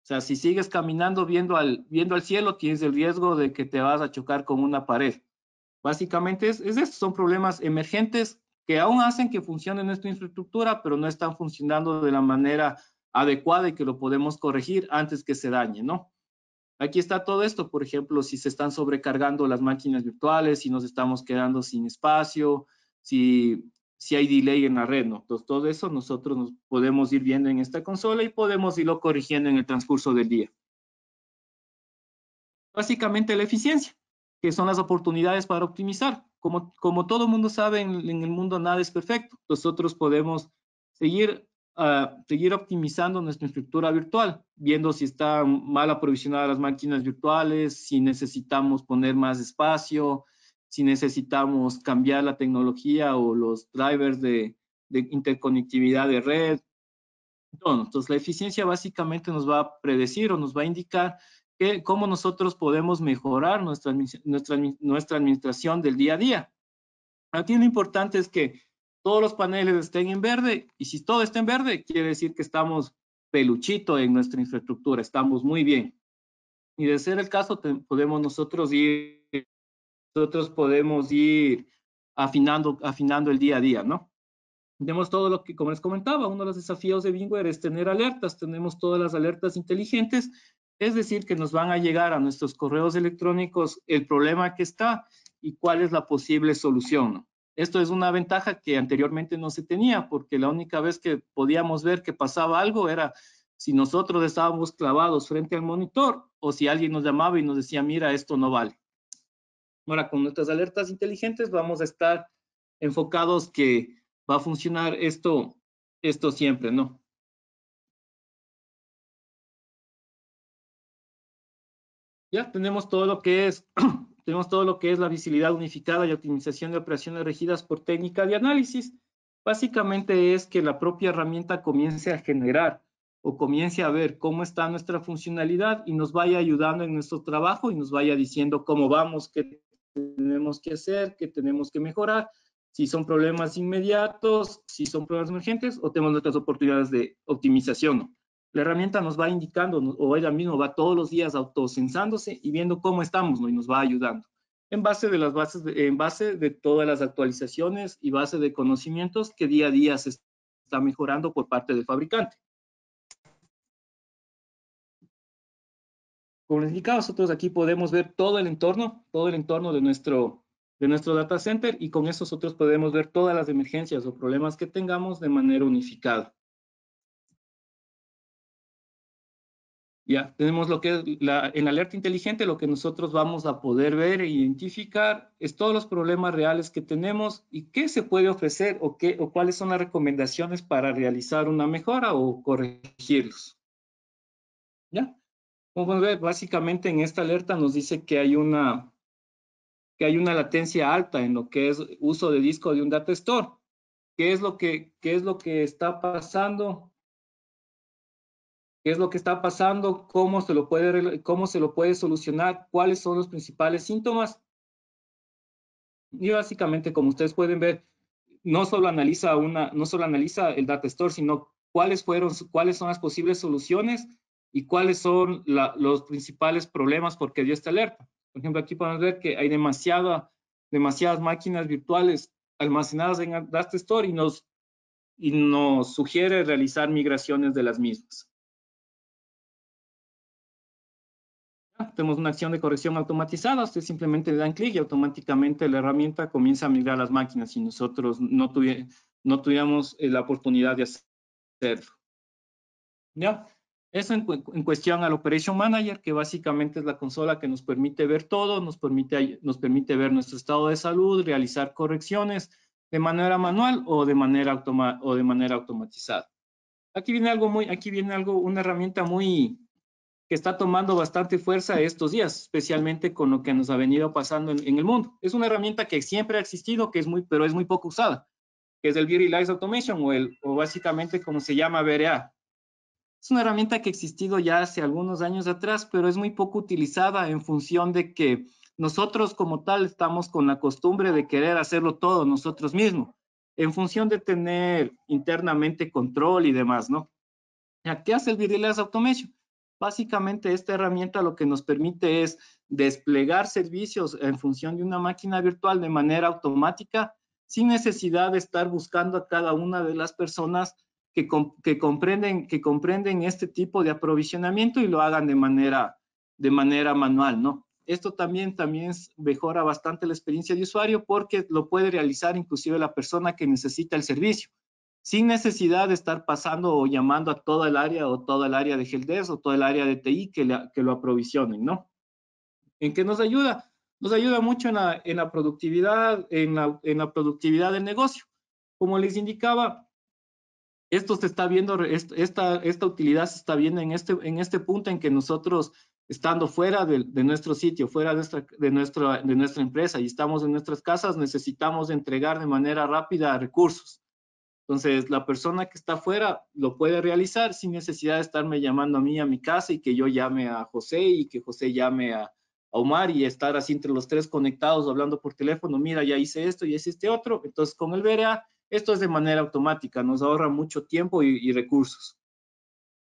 B: O sea, si sigues caminando viendo al cielo, tienes el riesgo de que te vas a chocar con una pared. Básicamente es esto, son problemas emergentes que aún hacen que funcione nuestra infraestructura, pero no están funcionando de la manera adecuada y que lo podemos corregir antes que se dañe, ¿no? Aquí está todo esto, por ejemplo, si se están sobrecargando las máquinas virtuales, si nos estamos quedando sin espacio, si hay delay en la red, ¿no? Entonces, todo eso nosotros nos podemos ir viendo en esta consola y podemos irlo corrigiendo en el transcurso del día. Básicamente la eficiencia, que son las oportunidades para optimizar. Como todo mundo sabe, en el mundo nada es perfecto. Nosotros podemos seguir seguir optimizando nuestra infraestructura virtual, viendo si están mal aprovisionadas las máquinas virtuales, si necesitamos poner más espacio, si necesitamos cambiar la tecnología o los drivers de interconectividad de red. Entonces, la eficiencia básicamente nos va a predecir o nos va a indicar cómo nosotros podemos mejorar nuestra administración del día a día. Aquí lo importante es que todos los paneles estén en verde, y si todo está en verde, quiere decir que estamos peluchito en nuestra infraestructura, estamos muy bien. Y de ser el caso, nosotros podemos ir afinando el día a día, ¿no? Tenemos todo lo que, como les comentaba, uno de los desafíos de VMware es tener alertas. Tenemos todas las alertas inteligentes, es decir, que nos van a llegar a nuestros correos electrónicos el problema que está y cuál es la posible solución, ¿no? Esto es una ventaja que anteriormente no se tenía, porque la única vez que podíamos ver que pasaba algo era si nosotros estábamos clavados frente al monitor o si alguien nos llamaba y nos decía, mira, esto no vale. Ahora, con nuestras alertas inteligentes vamos a estar enfocados que va a funcionar esto siempre, ¿no? Ya tenemos todo lo que es la visibilidad unificada y optimización de operaciones regidas por técnica de análisis. Básicamente es que la propia herramienta comience a generar o comience a ver cómo está nuestra funcionalidad y nos vaya ayudando en nuestro trabajo y nos vaya diciendo cómo vamos, qué tenemos que hacer, qué tenemos que mejorar, si son problemas inmediatos, si son problemas emergentes o tenemos nuestras oportunidades de optimización, ¿no? La herramienta nos va indicando, o ella misma va todos los días autocensándose y viendo cómo estamos, ¿no? Y nos va ayudando. En base de todas las actualizaciones y base de conocimientos que día a día se está mejorando por parte del fabricante. Como les indicaba, nosotros aquí podemos ver todo el entorno de nuestro data center, y con eso nosotros podemos ver todas las emergencias o problemas que tengamos de manera unificada. Ya, tenemos lo que es en alerta inteligente, lo que nosotros vamos a poder ver e identificar es todos los problemas reales que tenemos y qué se puede ofrecer o cuáles son las recomendaciones para realizar una mejora o corregirlos. ¿Ya? Como pueden ver, básicamente en esta alerta nos dice que hay una latencia alta en lo que es uso de disco de un data store. ¿Qué es lo que está pasando? ¿Qué es lo que está pasando? ¿Cómo se lo puede solucionar? ¿Cuáles son los principales síntomas? Y básicamente, como ustedes pueden ver, no solo analiza el data store, sino cuáles son las posibles soluciones y cuáles son los principales problemas por qué dio esta alerta. Por ejemplo, aquí podemos ver que hay demasiadas máquinas virtuales almacenadas en el data store y nos sugiere realizar migraciones de las mismas. Tenemos una acción de corrección automatizada. Ustedes simplemente le dan clic y automáticamente la herramienta comienza a migrar las máquinas si nosotros no tuviéramos la oportunidad de hacerlo. ¿Ya? Eso en cuestión al Operation Manager, que básicamente es la consola que nos permite ver todo, nos permite ver nuestro estado de salud, realizar correcciones de manera manual o de manera automatizada. Aquí viene una herramienta que está tomando bastante fuerza estos días, especialmente con lo que nos ha venido pasando en el mundo. Es una herramienta que siempre ha existido, pero es muy poco usada, que es el Virtualized Automation o básicamente como se llama VRA. Es una herramienta que ha existido ya hace algunos años atrás, pero es muy poco utilizada en función de que nosotros como tal estamos con la costumbre de querer hacerlo todo nosotros mismos, en función de tener internamente control y demás, ¿no? ¿Qué hace el Virtualized Automation? Básicamente esta herramienta lo que nos permite es desplegar servicios en función de una máquina virtual de manera automática, sin necesidad de estar buscando a cada una de las personas que comprenden este tipo de aprovisionamiento y lo hagan de manera manual, ¿no? Esto también mejora bastante la experiencia de usuario porque lo puede realizar inclusive la persona que necesita el servicio, sin necesidad de estar pasando o llamando a toda el área de helpdesk o toda el área de TI que lo aprovisionen, ¿no? ¿En qué nos ayuda? Nos ayuda mucho en la productividad del negocio. Como les indicaba, esto se está viendo, esta utilidad se está viendo en este punto en que nosotros, estando fuera de nuestro sitio, fuera de nuestra empresa y estamos en nuestras casas, necesitamos entregar de manera rápida recursos. Entonces, la persona que está afuera lo puede realizar sin necesidad de estarme llamando a mí a mi casa y que yo llame a José y que José llame a Omar y estar así entre los tres conectados hablando por teléfono. Mira, ya hice esto, ya hice este otro. Entonces, con el VRA, esto es de manera automática, nos ahorra mucho tiempo y recursos.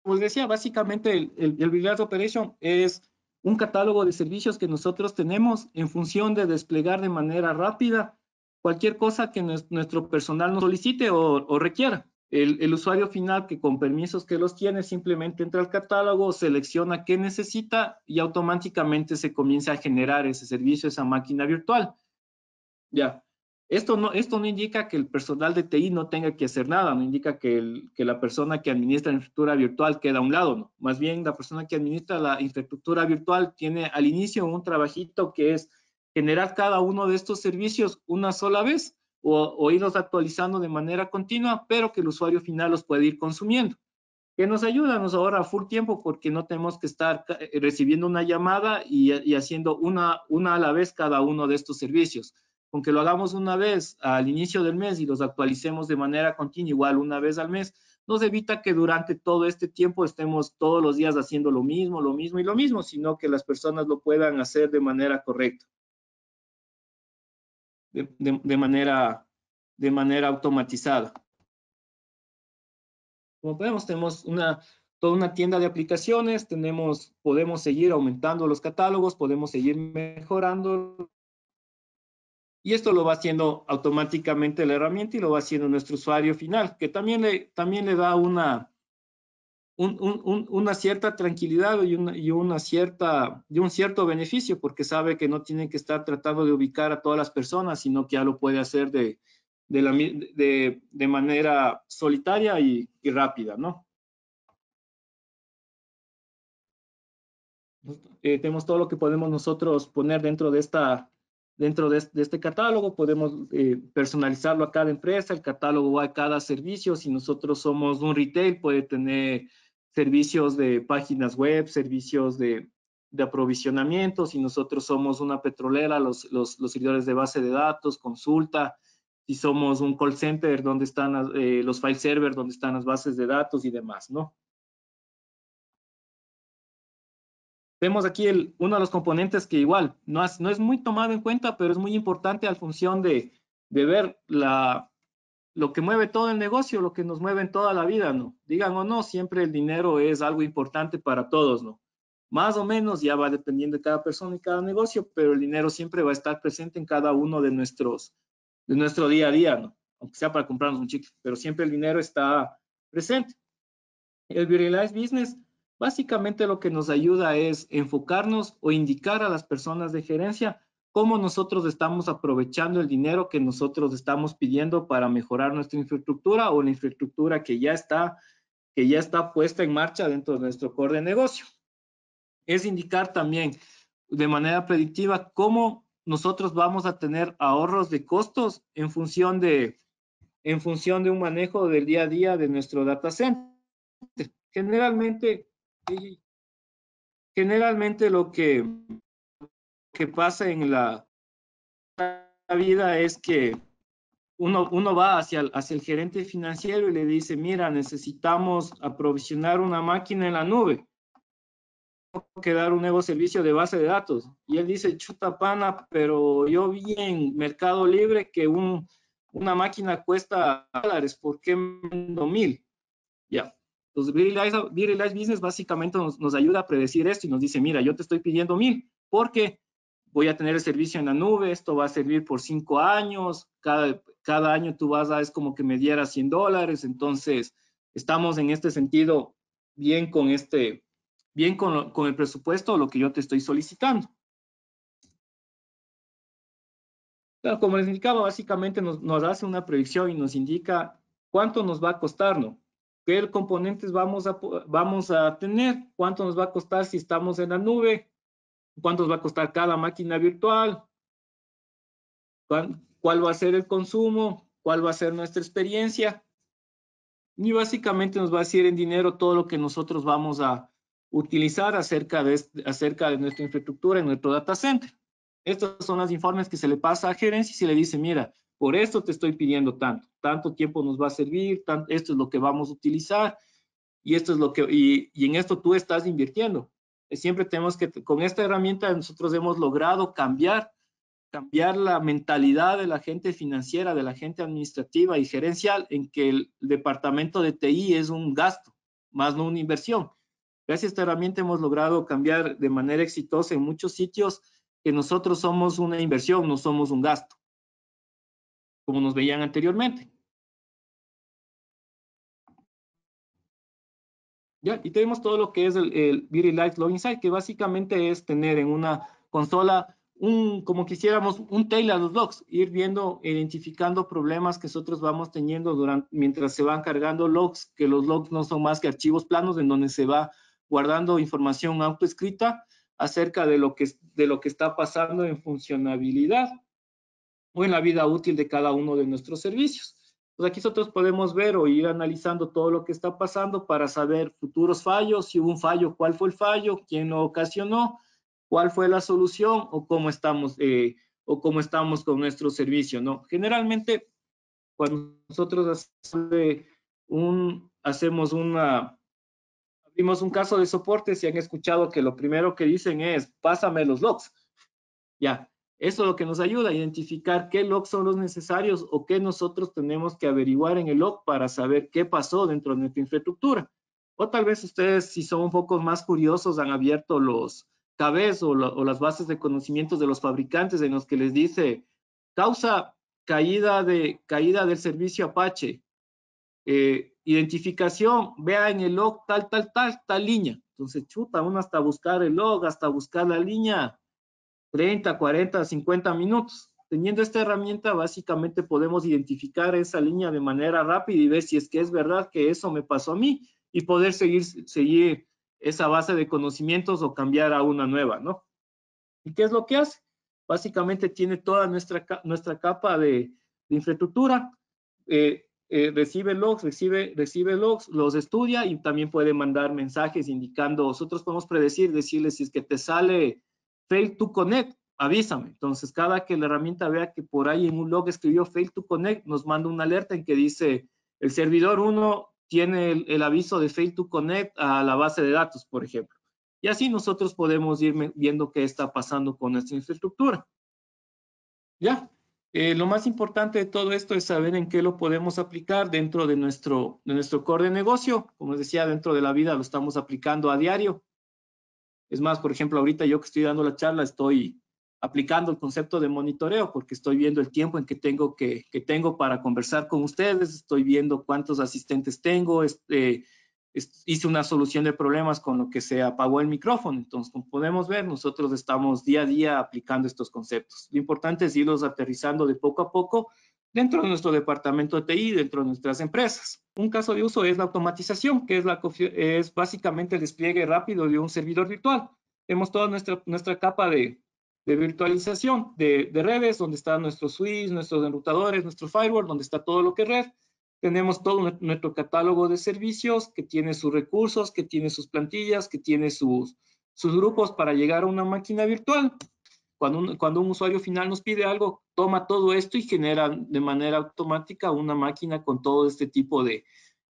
B: Como les decía, básicamente el Billiard Operation es un catálogo de servicios que nosotros tenemos en función de desplegar de manera rápida cualquier cosa que nuestro personal nos solicite o requiera. El usuario final que con permisos que los tiene simplemente entra al catálogo, selecciona qué necesita y automáticamente se comienza a generar ese servicio, esa máquina virtual. Ya. Esto no indica que el personal de TI no tenga que hacer nada, no indica que la persona que administra la infraestructura virtual queda a un lado, ¿no? Más bien, la persona que administra la infraestructura virtual tiene al inicio un trabajito que es generar cada uno de estos servicios una sola vez o irlos actualizando de manera continua, pero que el usuario final los puede ir consumiendo. Que nos ayuda, nos ahorra full tiempo porque no tenemos que estar recibiendo una llamada y haciendo una a la vez cada uno de estos servicios. Con que lo hagamos una vez al inicio del mes y los actualicemos de manera continua, igual una vez al mes, nos evita que durante todo este tiempo estemos todos los días haciendo lo mismo y lo mismo, sino que las personas lo puedan hacer de manera correcta, de manera automatizada. Como podemos, tenemos toda una tienda de aplicaciones, podemos seguir aumentando los catálogos, podemos seguir mejorando. Y esto lo va haciendo automáticamente la herramienta y lo va haciendo nuestro usuario final, que también le da una cierta tranquilidad y un cierto beneficio, porque sabe que no tiene que estar tratando de ubicar a todas las personas, sino que ya lo puede hacer de manera solitaria y rápida, ¿no? Tenemos todo lo que podemos nosotros poner dentro de este catálogo, podemos personalizarlo a cada empresa, el catálogo va a cada servicio. Si nosotros somos un retail, puede tener servicios de páginas web, servicios de aprovisionamiento. Si nosotros somos una petrolera, los servidores de base de datos, consulta. Si somos un call center, donde están los file servers, donde están las bases de datos y demás, ¿no? Vemos aquí uno de los componentes que igual no es muy tomado en cuenta, pero es muy importante a función de ver lo que mueve todo el negocio, lo que nos mueve en toda la vida, ¿no? Digan o no, siempre el dinero es algo importante para todos, ¿no? Más o menos ya va dependiendo de cada persona y cada negocio, pero el dinero siempre va a estar presente en cada uno de nuestro día a día, ¿no? Aunque sea para comprarnos un chicle, pero siempre el dinero está presente. El Realize Business básicamente lo que nos ayuda es enfocarnos o indicar a las personas de gerencia cómo nosotros estamos aprovechando el dinero que nosotros estamos pidiendo para mejorar nuestra infraestructura o la infraestructura que ya está puesta en marcha dentro de nuestro core de negocio. Es indicar también de manera predictiva cómo nosotros vamos a tener ahorros de costos en función de un manejo del día a día de nuestro data center. Generalmente lo que pasa en la vida es que uno va hacia el gerente financiero y le dice, mira, necesitamos aprovisionar una máquina en la nube, tengo que dar un nuevo servicio de base de datos. Y él dice, chuta pana, pero yo vi en Mercado Libre que una máquina cuesta $, ¿por qué vendo 1,000? Ya. Entonces, Realize Business básicamente nos ayuda a predecir esto y nos dice, mira, yo te estoy pidiendo 1,000 porque voy a tener el servicio en la nube, esto va a servir por 5 años, cada año tú es como que me dieras $100, entonces estamos en este sentido bien con el presupuesto, lo que yo te estoy solicitando. Claro, como les indicaba, básicamente nos hace una predicción y nos indica cuánto nos va a costar, ¿no? ¿Qué componentes vamos a tener? ¿Cuánto nos va a costar si estamos en la nube? ¿Cuánto nos va a costar cada máquina virtual? ¿Cuál va a ser el consumo? ¿Cuál va a ser nuestra experiencia? y básicamente nos va a decir en dinero todo lo que nosotros vamos a utilizar acerca de nuestra infraestructura en nuestro data center. Estos son los informes que se le pasa a gerencia y se le dice, mira, por esto te estoy pidiendo tanto tiempo nos va a servir, esto es lo que vamos a utilizar y esto es lo que, y en esto tú estás invirtiendo. Siempre tenemos que, con esta herramienta nosotros hemos logrado cambiar la mentalidad de la gente financiera, de la gente administrativa y gerencial en que el departamento de TI es un gasto, más no una inversión. Gracias a esta herramienta hemos logrado cambiar de manera exitosa en muchos sitios que nosotros somos una inversión, no somos un gasto, como nos veían anteriormente. ¿Ya? Y tenemos todo lo que es el VeriLife Login Site, que básicamente es tener en una consola como quisiéramos, un tail a los logs, ir viendo, identificando problemas que nosotros vamos teniendo mientras se van cargando logs, que los logs no son más que archivos planos en donde se va guardando información autoescrita acerca de lo que está pasando en funcionabilidad o en la vida útil de cada uno de nuestros servicios. Pues aquí nosotros podemos ver o ir analizando todo lo que está pasando para saber futuros fallos, si hubo un fallo, cuál fue el fallo, quién lo ocasionó, cuál fue la solución o cómo estamos con nuestro servicio, ¿no? Generalmente, cuando nosotros abrimos un caso de soporte, si han escuchado que lo primero que dicen es, pásame los logs. Ya, eso es lo que nos ayuda a identificar qué logs son los necesarios o qué nosotros tenemos que averiguar en el log para saber qué pasó dentro de nuestra infraestructura. O tal vez ustedes, si son un poco más curiosos, han abierto los KBs o las bases de conocimientos de los fabricantes en los que les dice causa caída del servicio Apache, identificación, vea en el log tal línea. Entonces, chuta, uno hasta buscar el log, hasta buscar la línea, 30, 40, 50 minutos. Teniendo esta herramienta, básicamente podemos identificar esa línea de manera rápida y ver si es que es verdad que eso me pasó a mí y poder seguir esa base de conocimientos o cambiar a una nueva, ¿no? ¿Y qué es lo que hace? Básicamente tiene toda nuestra capa de infraestructura, recibe logs, los estudia y también puede mandar mensajes indicando, nosotros podemos predecir, decirles si es que te sale fail to connect, avísame. Entonces, cada que la herramienta vea que por ahí en un log escribió fail to connect, nos manda una alerta en que dice el servidor 1 tiene el aviso de fail to connect a la base de datos, por ejemplo. Y así nosotros podemos ir viendo qué está pasando con nuestra infraestructura. ¿Ya? Lo más importante de todo esto es saber en qué lo podemos aplicar dentro de nuestro core de negocio. Como les decía, dentro de la vida lo estamos aplicando a diario. Es más, por ejemplo, ahorita yo que estoy dando la charla estoy aplicando el concepto de monitoreo porque estoy viendo el tiempo en que tengo para conversar con ustedes, estoy viendo cuántos asistentes tengo, hice una solución de problemas con lo que se apagó el micrófono. Entonces, como podemos ver, nosotros estamos día a día aplicando estos conceptos. Lo importante es irlos aterrizando de poco a poco dentro de nuestro departamento de TI, dentro de nuestras empresas. Un caso de uso es la automatización, que es básicamente el despliegue rápido de un servidor virtual. Tenemos toda nuestra capa de virtualización de redes, donde están nuestros switches, nuestros enrutadores, nuestro firewall, donde está todo lo que es red. Tenemos todo nuestro catálogo de servicios que tiene sus recursos, que tiene sus plantillas, que tiene sus grupos para llegar a una máquina virtual. Cuando un usuario final nos pide algo, toma todo esto y genera de manera automática una máquina con todo este tipo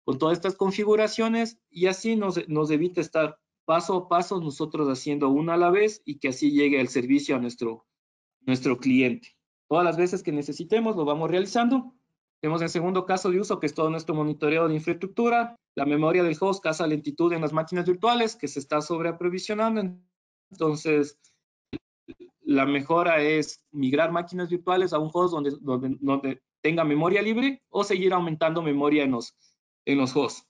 B: con todas estas configuraciones y así nos evita estar paso a paso nosotros haciendo una a la vez y que así llegue el servicio a nuestro cliente. Todas las veces que necesitemos lo vamos realizando. Tenemos el segundo caso de uso, que es todo nuestro monitoreo de infraestructura, la memoria del host causa lentitud en las máquinas virtuales, que se está sobreaprovisionando. Entonces, la mejora es migrar máquinas virtuales a un host donde tenga memoria libre o seguir aumentando memoria en los hosts.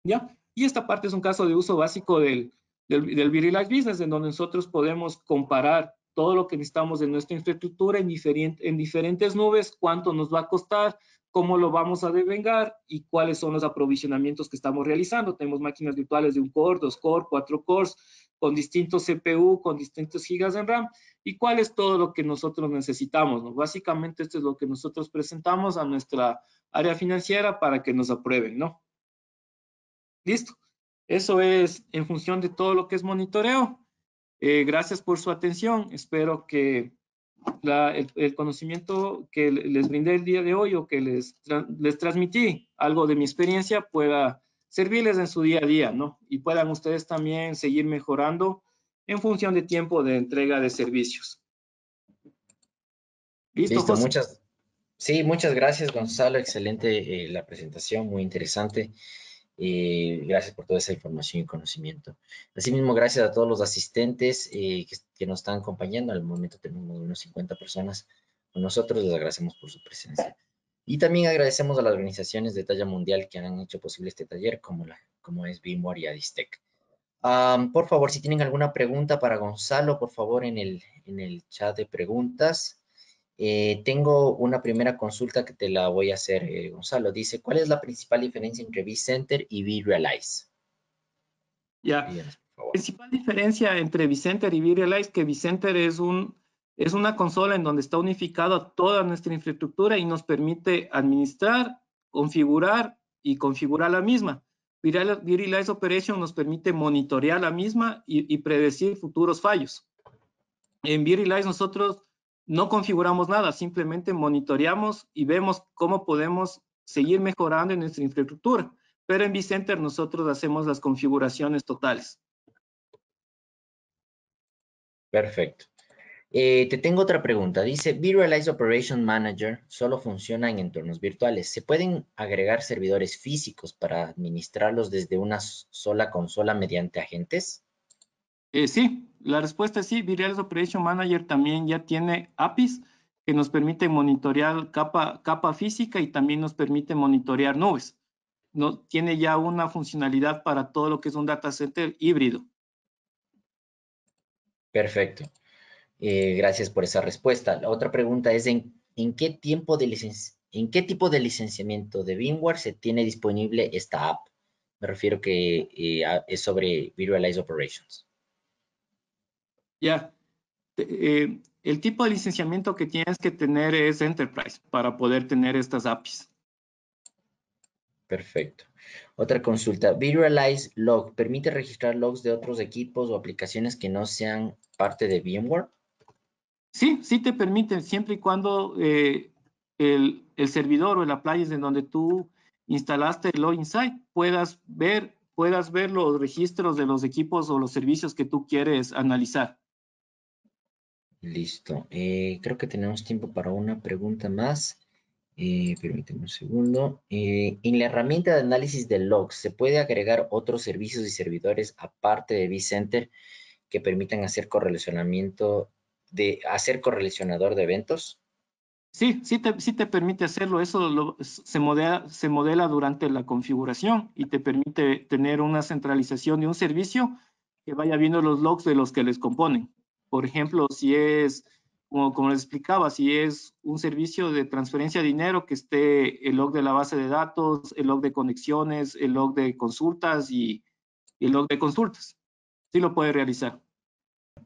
B: ¿Ya? Y esta parte es un caso de uso básico del VeriLife Business, en donde nosotros podemos comparar todo lo que necesitamos de nuestra infraestructura en diferentes nubes, cuánto nos va a costar, cómo lo vamos a devengar y cuáles son los aprovisionamientos que estamos realizando. Tenemos máquinas virtuales de 1 core, 2 core, 4 cores, con distintos CPU, con distintos gigas en RAM, y cuál es todo lo que nosotros necesitamos, ¿no? Básicamente esto es lo que nosotros presentamos a nuestra área financiera para que nos aprueben, ¿no? Listo. Eso es en función de todo lo que es monitoreo. Gracias por su atención. Espero que el conocimiento que les brindé el día de hoy o que les transmití algo de mi experiencia pueda servirles en su día a día, ¿no? Y puedan ustedes también seguir mejorando en función de tiempo de entrega de servicios. ¿Listo,
A: Listo,
B: José?
A: muchas gracias, Gonzalo. Excelente la presentación, muy interesante. Gracias por toda esa información y conocimiento. Asimismo, gracias a todos los asistentes que nos están acompañando. Al momento tenemos unos 50 personas con nosotros. Les agradecemos por su presencia. Y también agradecemos a las organizaciones de talla mundial que han hecho posible este taller, como es VMware y Adistec. Por favor, si tienen alguna pregunta para Gonzalo, por favor, en el chat de preguntas. Tengo una primera consulta que te la voy a hacer, Gonzalo. Dice, ¿cuál es la principal diferencia entre vCenter y vRealize?
B: Ya.
A: Díganos, por
B: La
A: favor.
B: principal diferencia entre vCenter y vRealize es que vCenter es una consola en donde está unificada toda nuestra infraestructura y nos permite administrar, configurar y configurar la misma. vRealize Operation nos permite monitorear la misma y predecir futuros fallos. En vRealize nosotros no configuramos nada, simplemente monitoreamos y vemos cómo podemos seguir mejorando en nuestra infraestructura. Pero en vCenter nosotros hacemos las configuraciones totales.
A: Perfecto. Te tengo otra pregunta. Dice, vRealize Operation Manager solo funciona en entornos virtuales. ¿Se pueden agregar servidores físicos para administrarlos desde una sola consola mediante agentes?
B: Sí, la respuesta es sí. vRealize Operation Manager también ya tiene APIs que nos permiten monitorear capa física y también nos permite monitorear nubes. No, tiene ya una funcionalidad para todo lo que es un data center híbrido.
A: Perfecto. Gracias por esa respuesta. La otra pregunta es, ¿en qué tipo de licenciamiento de VMware se tiene disponible esta app? Me refiero que es sobre vRealize Operations.
B: Ya, el tipo de licenciamiento que tienes que tener es Enterprise para poder tener estas APIs.
A: Perfecto. Otra consulta. vRealize Log permite registrar logs de otros equipos o aplicaciones que no sean parte de VMware.
B: Sí, sí te permiten, siempre y cuando el servidor o el appliance en donde tú instalaste el login site puedas ver los registros de los equipos o los servicios que tú quieres analizar.
A: Listo. Creo que tenemos tiempo para una pregunta más. Permíteme un segundo. En la herramienta de análisis de logs, ¿se puede agregar otros servicios y servidores aparte de vCenter que permitan hacer hacer correlacionador de eventos?
B: Sí, sí te permite hacerlo. Eso se modela durante la configuración y te permite tener una centralización de un servicio que vaya viendo los logs de los que les componen. Por ejemplo, si es, como les explicaba, si es un servicio de transferencia de dinero, que esté el log de la base de datos, el log de conexiones, el log de consultas y el log de consultas. Sí lo puede realizar.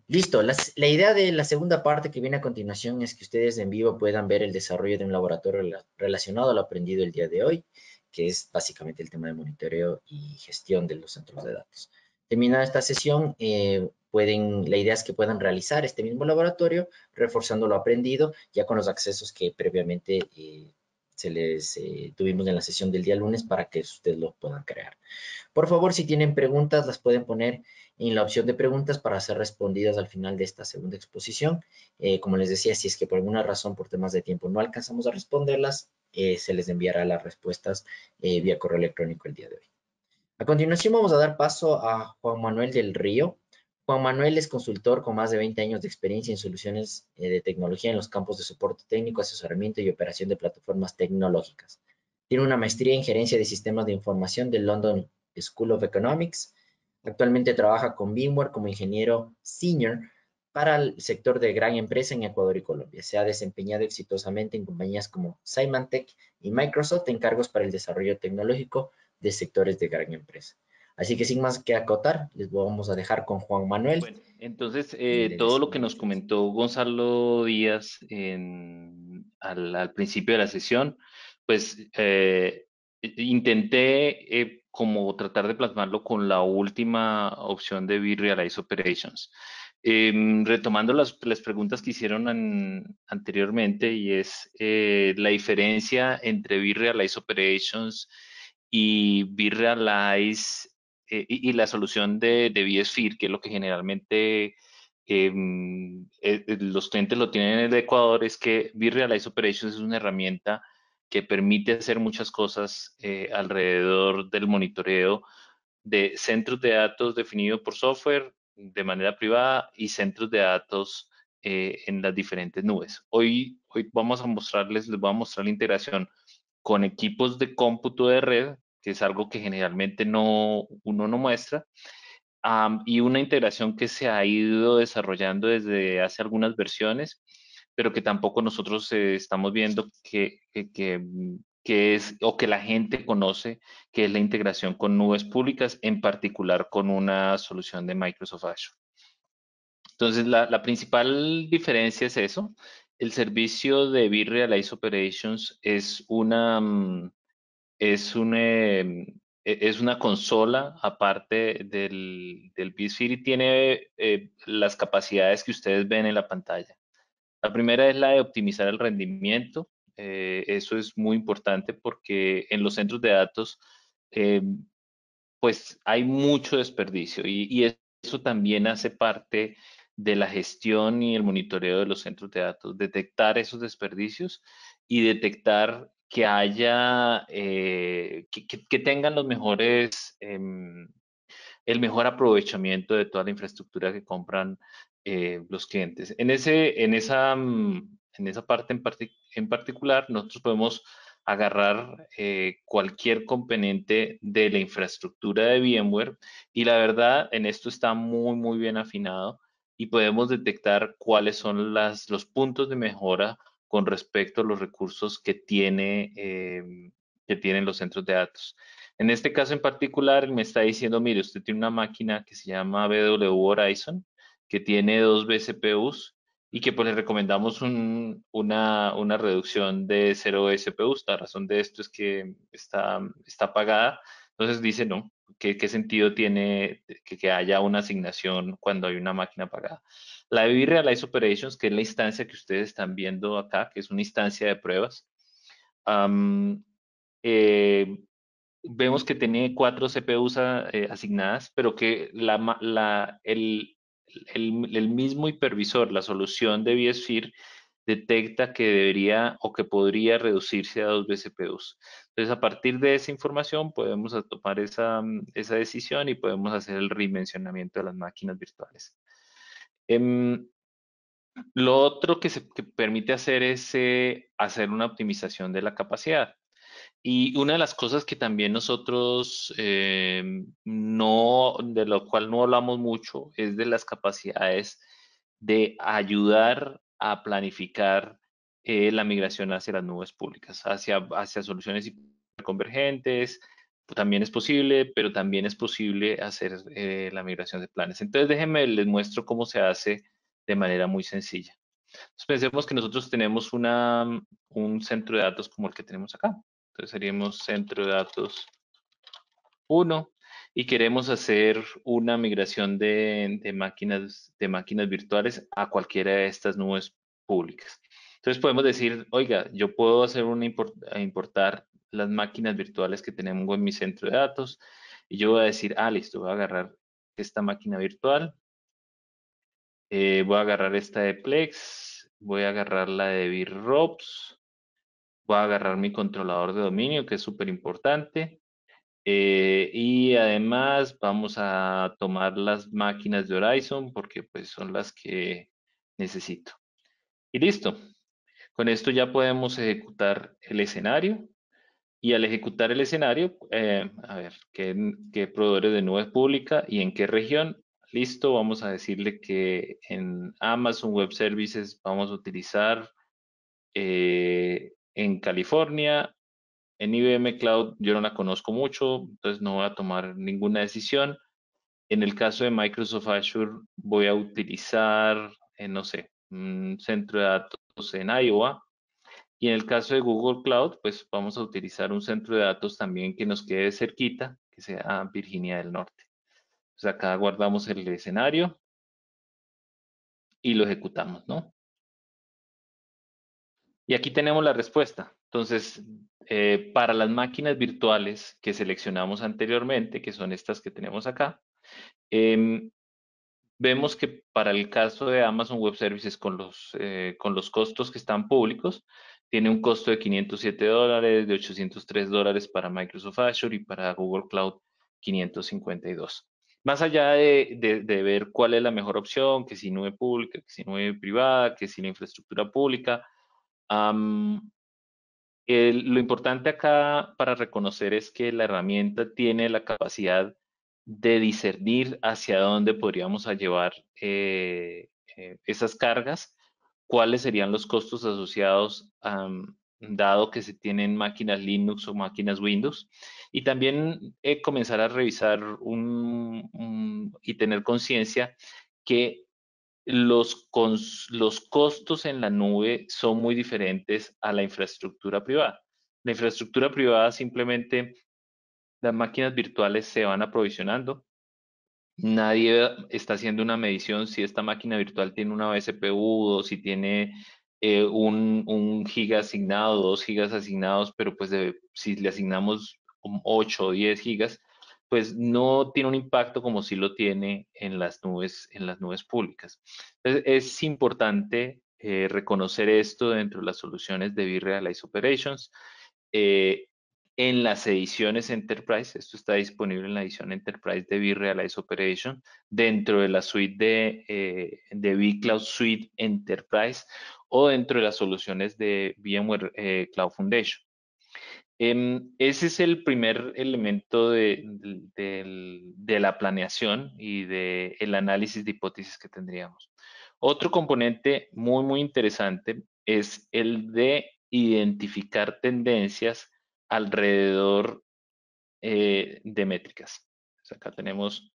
A: Listo. La idea de la segunda parte que viene a continuación es que ustedes en vivo puedan ver el desarrollo de un laboratorio relacionado a lo aprendido el día de hoy, que es básicamente el tema de monitoreo y gestión de los centros de datos. Terminada esta sesión, la idea es que puedan realizar este mismo laboratorio, reforzando lo aprendido, ya con los accesos que previamente se les tuvimos en la sesión del día lunes para que ustedes lo puedan crear. Por favor, si tienen preguntas, las pueden poner en la opción de preguntas para ser respondidas al final de esta segunda exposición. Como les decía, si es que por alguna razón, por temas de tiempo, no alcanzamos a responderlas, se les enviará las respuestas vía correo electrónico el día de hoy. A continuación vamos a dar paso a Juan Manuel del Río. Juan Manuel es consultor con más de 20 años de experiencia en soluciones de tecnología en los campos de soporte técnico, asesoramiento y operación de plataformas tecnológicas. Tiene una maestría en gerencia de sistemas de información del London School of Economics. Actualmente trabaja con VMware como ingeniero senior para el sector de gran empresa en Ecuador y Colombia. Se ha desempeñado exitosamente en compañías como Symantec y Microsoft en cargos para el desarrollo tecnológico de sectores de gran empresa. Así que sin más que acotar, les vamos a dejar con Juan Manuel
C: Bueno, entonces
A: y él
C: todo
A: les
C: lo que nos
A: comente.
C: comentó Gonzalo Díaz al principio de la sesión, pues intenté como tratar de plasmarlo con la última opción de Realize Operations. Retomando las preguntas que hicieron anteriormente, y es la diferencia entre Realize Operations y Realize y la solución de biosphere, que es lo que generalmente los clientes lo tienen en el Ecuador, es que Realize Operations es una herramienta que permite hacer muchas cosas alrededor del monitoreo de centros de datos definidos por software de manera privada y centros de datos en las diferentes nubes. Hoy vamos a mostrarles, les voy a mostrar la integración con equipos de cómputo de red, que es algo que generalmente uno no muestra, y una integración que se ha ido desarrollando desde hace algunas versiones, pero que tampoco nosotros estamos viendo que es o que la gente conoce, que es la integración con nubes públicas, en particular con una solución de Microsoft Azure. Entonces, la principal diferencia es eso. El servicio de vRealize Operations es una consola aparte del vSphere y tiene las capacidades que ustedes ven en la pantalla. La primera es la de optimizar el rendimiento. Eso es muy importante porque en los centros de datos, eh, pues hay mucho desperdicio y eso también hace parte de la gestión y el monitoreo de los centros de datos, detectar esos desperdicios y detectar que haya, que tengan los mejores, el mejor aprovechamiento de toda la infraestructura que compran los clientes. En esa parte en particular, nosotros podemos agarrar cualquier componente de la infraestructura de VMware y la verdad en esto está muy bien afinado y podemos detectar cuáles son los puntos de mejora con respecto a los recursos que tienen los centros de datos. En este caso en particular, él me está diciendo, mire, usted tiene una máquina que se llama BW Horizon, que tiene 2 vCPUs y que pues le recomendamos una reducción de 0 vCPUs. La razón de esto es que está apagada. Entonces dice, no, ¿qué sentido tiene que haya una asignación cuando hay una máquina apagada? La de Realize Operations, que es la instancia que ustedes están viendo acá, que es una instancia de pruebas, am, eh, vemos que tiene 4 CPUs asignadas, pero que el mismo hipervisor, la solución de vSphere, detecta que debería o que podría reducirse a 2 vCPUs. Entonces, a partir de esa información, podemos tomar esa decisión y podemos hacer el redimensionamiento de las máquinas virtuales. Lo otro que permite hacer es hacer una optimización de la capacidad. Y una de las cosas que también nosotros de lo cual no hablamos mucho, es de las capacidades de ayudar a planificar la migración hacia las nubes públicas, hacia soluciones convergentes. También es posible, pero también es posible hacer la migración de planes. Entonces, déjenme, les muestro cómo se hace de manera muy sencilla. Entonces, pensemos que nosotros tenemos un centro de datos como el que tenemos acá. Entonces seríamos centro de datos 1 y queremos hacer una migración de máquinas virtuales a cualquiera de estas nubes públicas. Entonces podemos decir, oiga, yo puedo hacer importar las máquinas virtuales que tenemos en mi centro de datos y yo voy a decir, listo, voy a agarrar esta máquina virtual, voy a agarrar esta de Plex, voy a agarrar la de VirRobs, voy a agarrar mi controlador de dominio, que es súper importante. Y además vamos a tomar las máquinas de Horizon porque pues son las que necesito. Y listo. Con esto ya podemos ejecutar el escenario. Y al ejecutar el escenario, a ver, ¿qué proveedores de nube pública y en qué región? Listo, vamos a decirle que en Amazon Web Services vamos a utilizar en California En IBM Cloud yo no la conozco mucho, entonces no voy a tomar ninguna decisión. En el caso de Microsoft Azure voy a utilizar, no sé, un centro de datos en Iowa. Y en el caso de Google Cloud, pues vamos a utilizar un centro de datos también que nos quede cerquita, que sea Virginia del Norte. Entonces acá guardamos el escenario y lo ejecutamos, ¿no? Y aquí tenemos la respuesta. Entonces, para las máquinas virtuales que seleccionamos anteriormente, que son estas que tenemos acá, em, vemos que para el caso de Amazon Web Services con los costos que están públicos, tiene un costo de $507, de $803 para Microsoft Azure y para Google Cloud 552. Más allá de ver cuál es la mejor opción, que si nube pública, que si nube privada, que si la infraestructura pública, lo importante acá para reconocer es que la herramienta tiene la capacidad de discernir hacia dónde podríamos llevar esas cargas, cuáles serían los costos asociados, dado que se tienen máquinas Linux o máquinas Windows, y también comenzar a revisar y tener conciencia que los costos en la nube son muy diferentes a la infraestructura privada. La infraestructura privada simplemente las máquinas virtuales se van aprovisionando. Nadie está haciendo una medición si esta máquina virtual tiene una vSPU o si tiene un giga asignado, 2 gigas asignados, pero pues si le asignamos 8 o 10 gigas, pues no tiene un impacto como si lo tiene en las nubes públicas. Entonces, es importante reconocer esto dentro de las soluciones de vRealize Operations. Eh, en las ediciones Enterprise, esto está disponible en la edición Enterprise de vRealize Operation, dentro de la suite de vCloud Suite Enterprise o dentro de las soluciones de VMware Cloud Foundation. Ese es el primer elemento de la planeación y del análisis de hipótesis que tendríamos. Otro componente muy interesante es el de identificar tendencias alrededor de métricas. Entonces, acá tenemos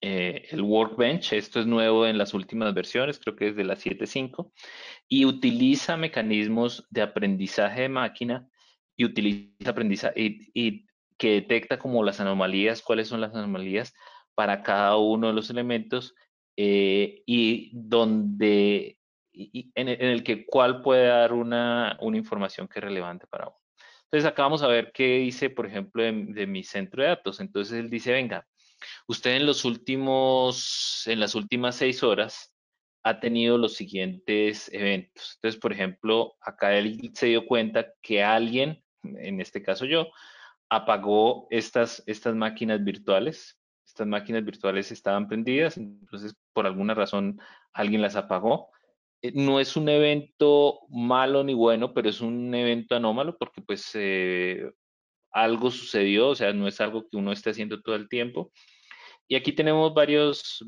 C: el Workbench. Esto es nuevo en las últimas versiones, creo que es de la 7.5, y utiliza mecanismos de aprendizaje de máquina y utiliza aprendizaje y que detecta como las anomalías, cuáles son las anomalías para cada uno de los elementos y donde en el que cuál puede dar una información que es relevante para uno. Entonces acá vamos a ver qué dice, por ejemplo, de mi centro de datos. Entonces él dice, venga, usted en las últimas 6 horas ha tenido los siguientes eventos. Entonces, por ejemplo, acá él se dio cuenta que alguien, en este caso yo, apagó estas máquinas virtuales. Estas máquinas virtuales estaban prendidas, entonces por alguna razón alguien las apagó. No es un evento malo ni bueno, pero es un evento anómalo porque pues algo sucedió, o sea, no es algo que uno esté haciendo todo el tiempo. Y aquí tenemos varios,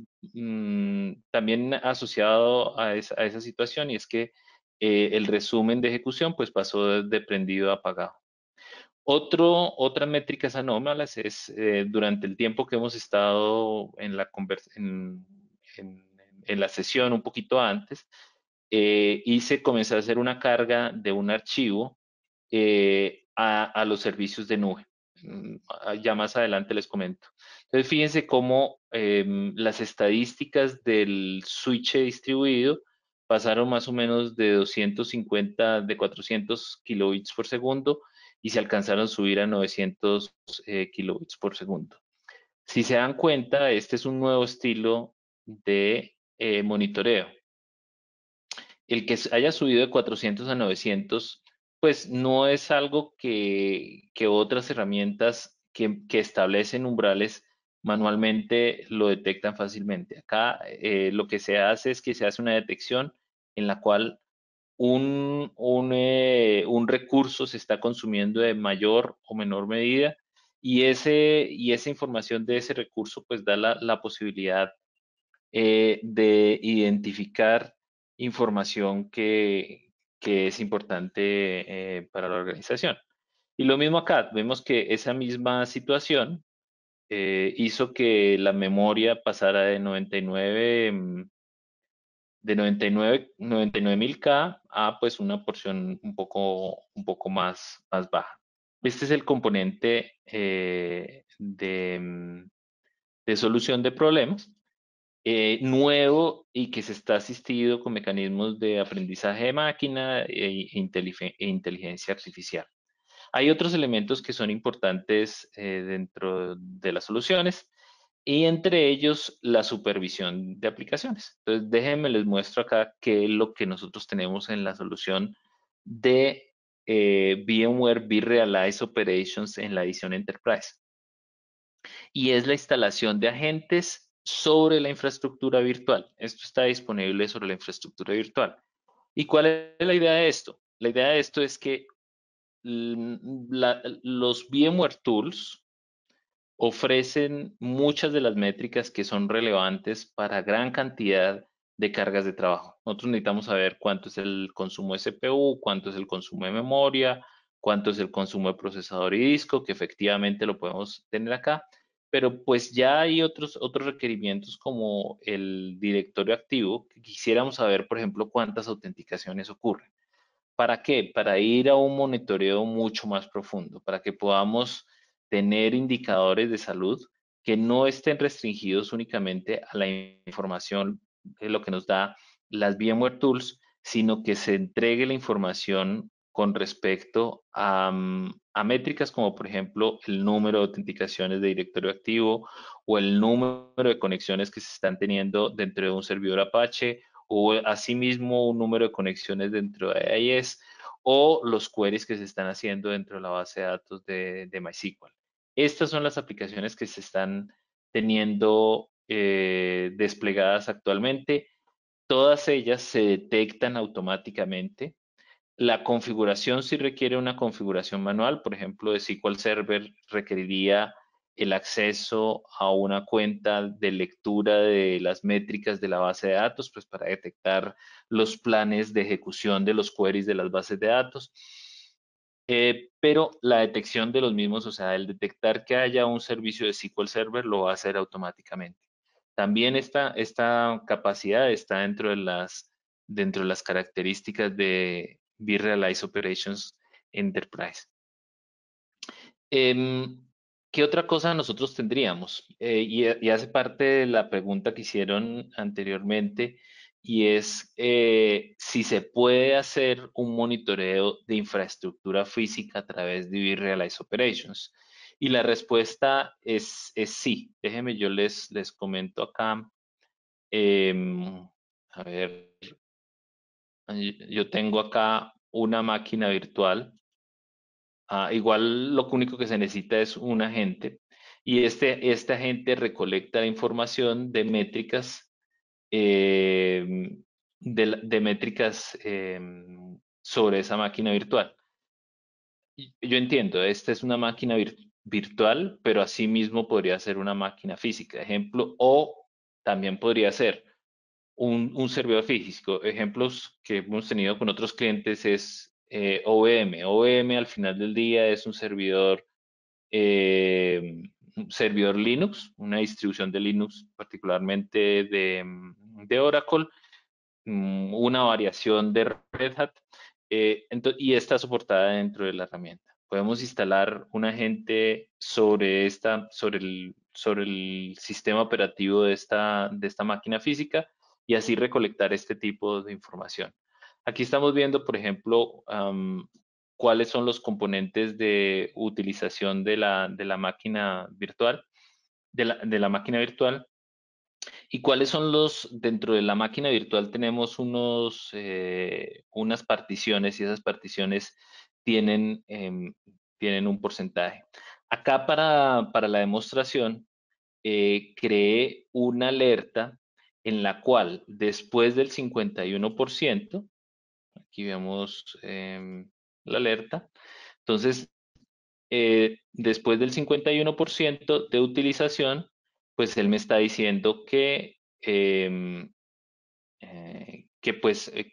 C: también asociado a esa situación, y es que el resumen de ejecución pues pasó de prendido a apagado. Otra métricas anómalas es durante el tiempo que hemos estado en la sesión un poquito antes, hice comenzar a hacer una carga de un archivo a los servicios de nube. Ya más adelante les comento. Entonces, fíjense cómo las estadísticas del switch distribuido pasaron más o menos de 400 kilobits por segundo y se alcanzaron a subir a 900 kilobits por segundo. Si se dan cuenta, este es un nuevo estilo de monitoreo. El que haya subido de 400 a 900, pues no es algo que otras herramientas que establecen umbrales manualmente lo detectan fácilmente. Acá lo que se hace es que se hace una detección en la cual un recurso se está consumiendo de mayor o menor medida y esa información de ese recurso pues da la posibilidad de identificar información que es importante para la organización. Y lo mismo acá, vemos que esa misma situación hizo que la memoria pasara de 99.000K a pues una porción un poco más baja. Este es el componente de solución de problemas nuevo y que se está asistido con mecanismos de aprendizaje de máquina e inteligencia artificial. Hay otros elementos que son importantes dentro de las soluciones y entre ellos la supervisión de aplicaciones. Entonces, déjenme les muestro acá qué es lo que nosotros tenemos en la solución de VMware vRealize Operations en la edición Enterprise. Y es la instalación de agentes sobre la infraestructura virtual. Esto está disponible sobre la infraestructura virtual. ¿Y cuál es la idea de esto? La idea de esto es que los VMware Tools ofrecen muchas de las métricas que son relevantes para gran cantidad de cargas de trabajo. Nosotros necesitamos saber cuánto es el consumo de CPU, cuánto es el consumo de memoria, cuánto es el consumo de procesador y disco, que efectivamente lo podemos tener acá, pero pues ya hay otros requerimientos como el directorio activo, que quisiéramos saber, por ejemplo, cuántas autenticaciones ocurren. ¿Para qué? Para ir a un monitoreo mucho más profundo, para que podamos tener indicadores de salud que no estén restringidos únicamente a la información de lo que nos da las VMware Tools, sino que se entregue la información con respecto a métricas como por ejemplo el número de autenticaciones de directorio activo o el número de conexiones que se están teniendo dentro de un servidor Apache o asimismo un número de conexiones dentro de AIS o los queries que se están haciendo dentro de la base de datos de MySQL. Estas son las aplicaciones que se están teniendo desplegadas actualmente. Todas ellas se detectan automáticamente. La configuración sí requiere una configuración manual, por ejemplo, de SQL Server requeriría el acceso a una cuenta de lectura de las métricas de la base de datos, pues para detectar los planes de ejecución de los queries de las bases de datos. Pero la detección de los mismos, o sea, el detectar que haya un servicio de SQL Server lo va a hacer automáticamente. También esta capacidad está dentro de las características de vRealize Operations Enterprise. ¿Qué otra cosa nosotros tendríamos? Y hace parte de la pregunta que hicieron anteriormente, y es si se puede hacer un monitoreo de infraestructura física a través de vRealize Operations. Y la respuesta es sí. Déjenme, yo les comento acá. A ver, yo tengo acá una máquina virtual. Igual lo único que se necesita es un agente y este agente recolecta la información de métricas, de métricas sobre esa máquina virtual. Yo entiendo, esta es una máquina virtual, pero asimismo podría ser una máquina física, ejemplo, o también podría ser un servidor físico. Ejemplos que hemos tenido con otros clientes es OVM. OVM al final del día es un servidor Linux, una distribución de Linux particularmente de Oracle, una variación de Red Hat, y está soportada dentro de la herramienta. Podemos instalar un agente sobre el sistema operativo de esta máquina física y así recolectar este tipo de información. Aquí estamos viendo, por ejemplo, cuáles son los componentes de utilización de la máquina virtual, de la máquina virtual. ¿Y cuáles son dentro de la máquina virtual tenemos unas particiones y esas particiones tienen un porcentaje? Acá para la demostración creé una alerta en la cual después del 51%, aquí vemos la alerta, entonces después del 51% de utilización, pues él me está diciendo que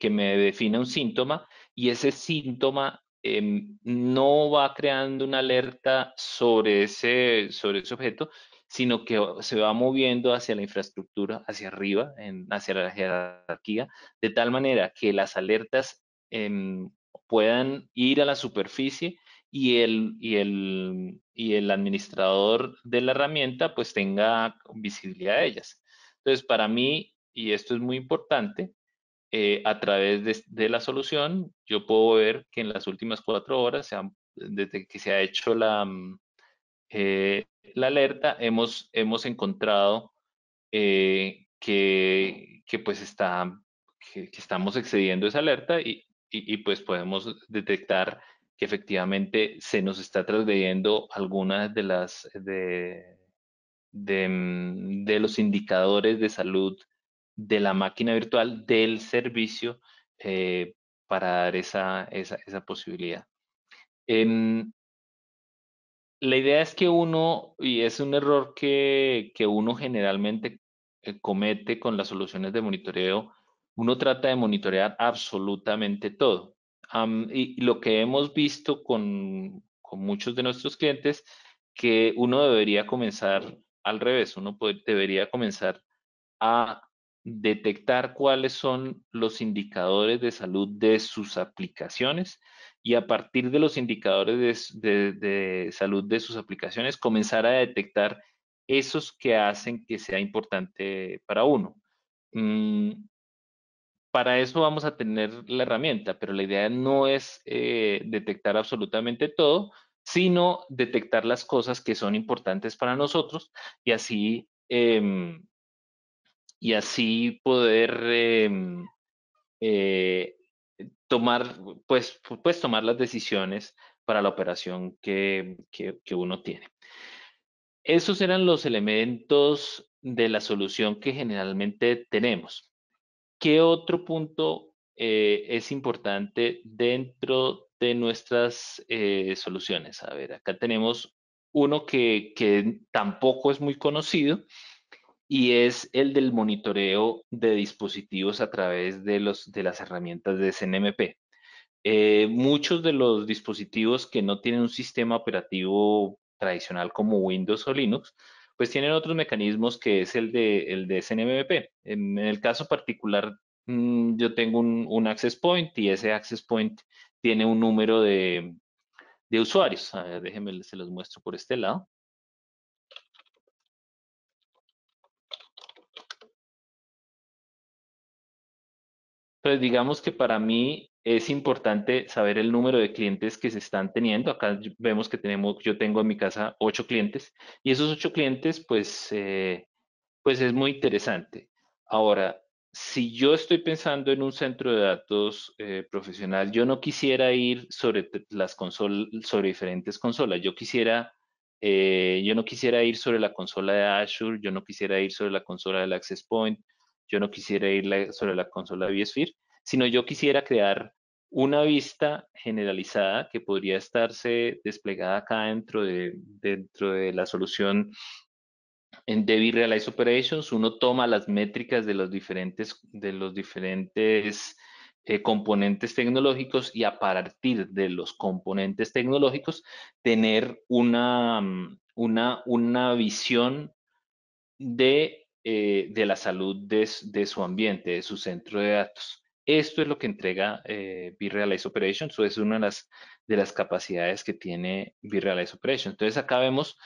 C: me defina un síntoma y ese síntoma no va creando una alerta sobre ese objeto, sino que se va moviendo hacia la infraestructura, hacia arriba, hacia la jerarquía, de tal manera que las alertas puedan ir a la superficie y el administrador de la herramienta pues tenga visibilidad de ellas. Entonces, para mí, y esto es muy importante, a través de la solución, yo puedo ver que en las últimas 4 horas, desde que se ha hecho la alerta, hemos encontrado pues que estamos excediendo esa alerta y pues podemos detectar que efectivamente se nos está transgrediendo algunas de los indicadores de salud de la máquina virtual del servicio para dar esa posibilidad. La idea es que uno, y es un error que uno generalmente comete con las soluciones de monitoreo, uno trata de monitorear absolutamente todo. Y lo que hemos visto con muchos de nuestros clientes, que uno debería comenzar al revés, debería comenzar a detectar cuáles son los indicadores de salud de sus aplicaciones y a partir de los indicadores de salud de sus aplicaciones comenzar a detectar esos que hacen que sea importante para uno. Para eso vamos a tener la herramienta, pero la idea no es detectar absolutamente todo, sino detectar las cosas que son importantes para nosotros y así poder eh, tomar, tomar las decisiones para la operación que uno tiene. Esos eran los elementos de la solución que generalmente tenemos. ¿Qué otro punto es importante dentro de nuestras soluciones? A ver, acá tenemos uno que tampoco es muy conocido, y es el del monitoreo de dispositivos a través de las herramientas de SNMP. Muchos de los dispositivos que no tienen un sistema operativo tradicional como Windows o Linux, pues tienen otros mecanismos que es el de SNMP. En el caso particular, yo tengo un access point y ese access point tiene un número de usuarios. A ver, déjenme, se los muestro por este lado. Pues digamos que para mí es importante saber el número de clientes que se están teniendo. Acá vemos que yo tengo en mi casa 8 clientes y esos 8 clientes pues es muy interesante. Ahora, si yo estoy pensando en un centro de datos profesional, yo no quisiera ir sobre diferentes consolas. Yo no quisiera ir sobre la consola de Azure, yo no quisiera ir sobre la consola del Access Point, yo no quisiera ir sobre la consola de vSphere, sino yo quisiera crear una vista generalizada que podría estarse desplegada acá dentro de la solución en Debbie Realize Operations. Uno toma las métricas de los diferentes componentes tecnológicos y a partir de los componentes tecnológicos tener una visión de la salud de su ambiente, de su centro de datos. Esto es lo que entrega vRealize Operations, o es una de las capacidades que tiene vRealize Operations. Entonces acá vemos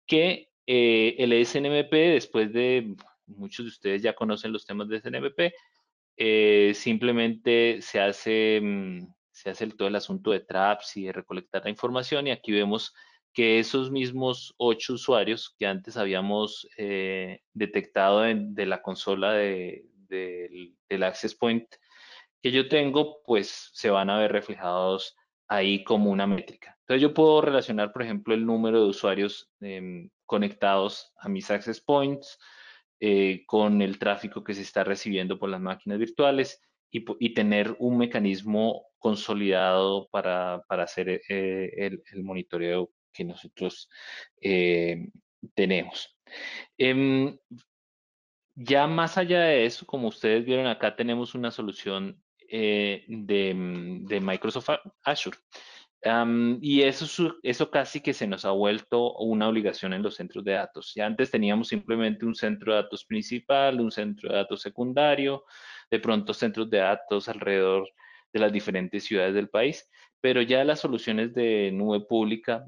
C: que el SNMP, después de, muchos de ustedes ya conocen los temas de SNMP, simplemente se hace todo el asunto de traps y de recolectar la información, y aquí vemos que esos mismos 8 usuarios que antes habíamos detectado de la consola del Access Point que yo tengo, pues se van a ver reflejados ahí como una métrica. Entonces yo puedo relacionar, por ejemplo, el número de usuarios conectados a mis access points con el tráfico que se está recibiendo por las máquinas virtuales y tener un mecanismo consolidado para hacer el monitoreo que nosotros tenemos. Ya más allá de eso, como ustedes vieron acá, tenemos una solución de Microsoft Azure. Y eso casi que se nos ha vuelto una obligación en los centros de datos. Ya antes teníamos simplemente un centro de datos principal, un centro de datos secundario, de pronto centros de datos alrededor de las diferentes ciudades del país, pero ya las soluciones de nube pública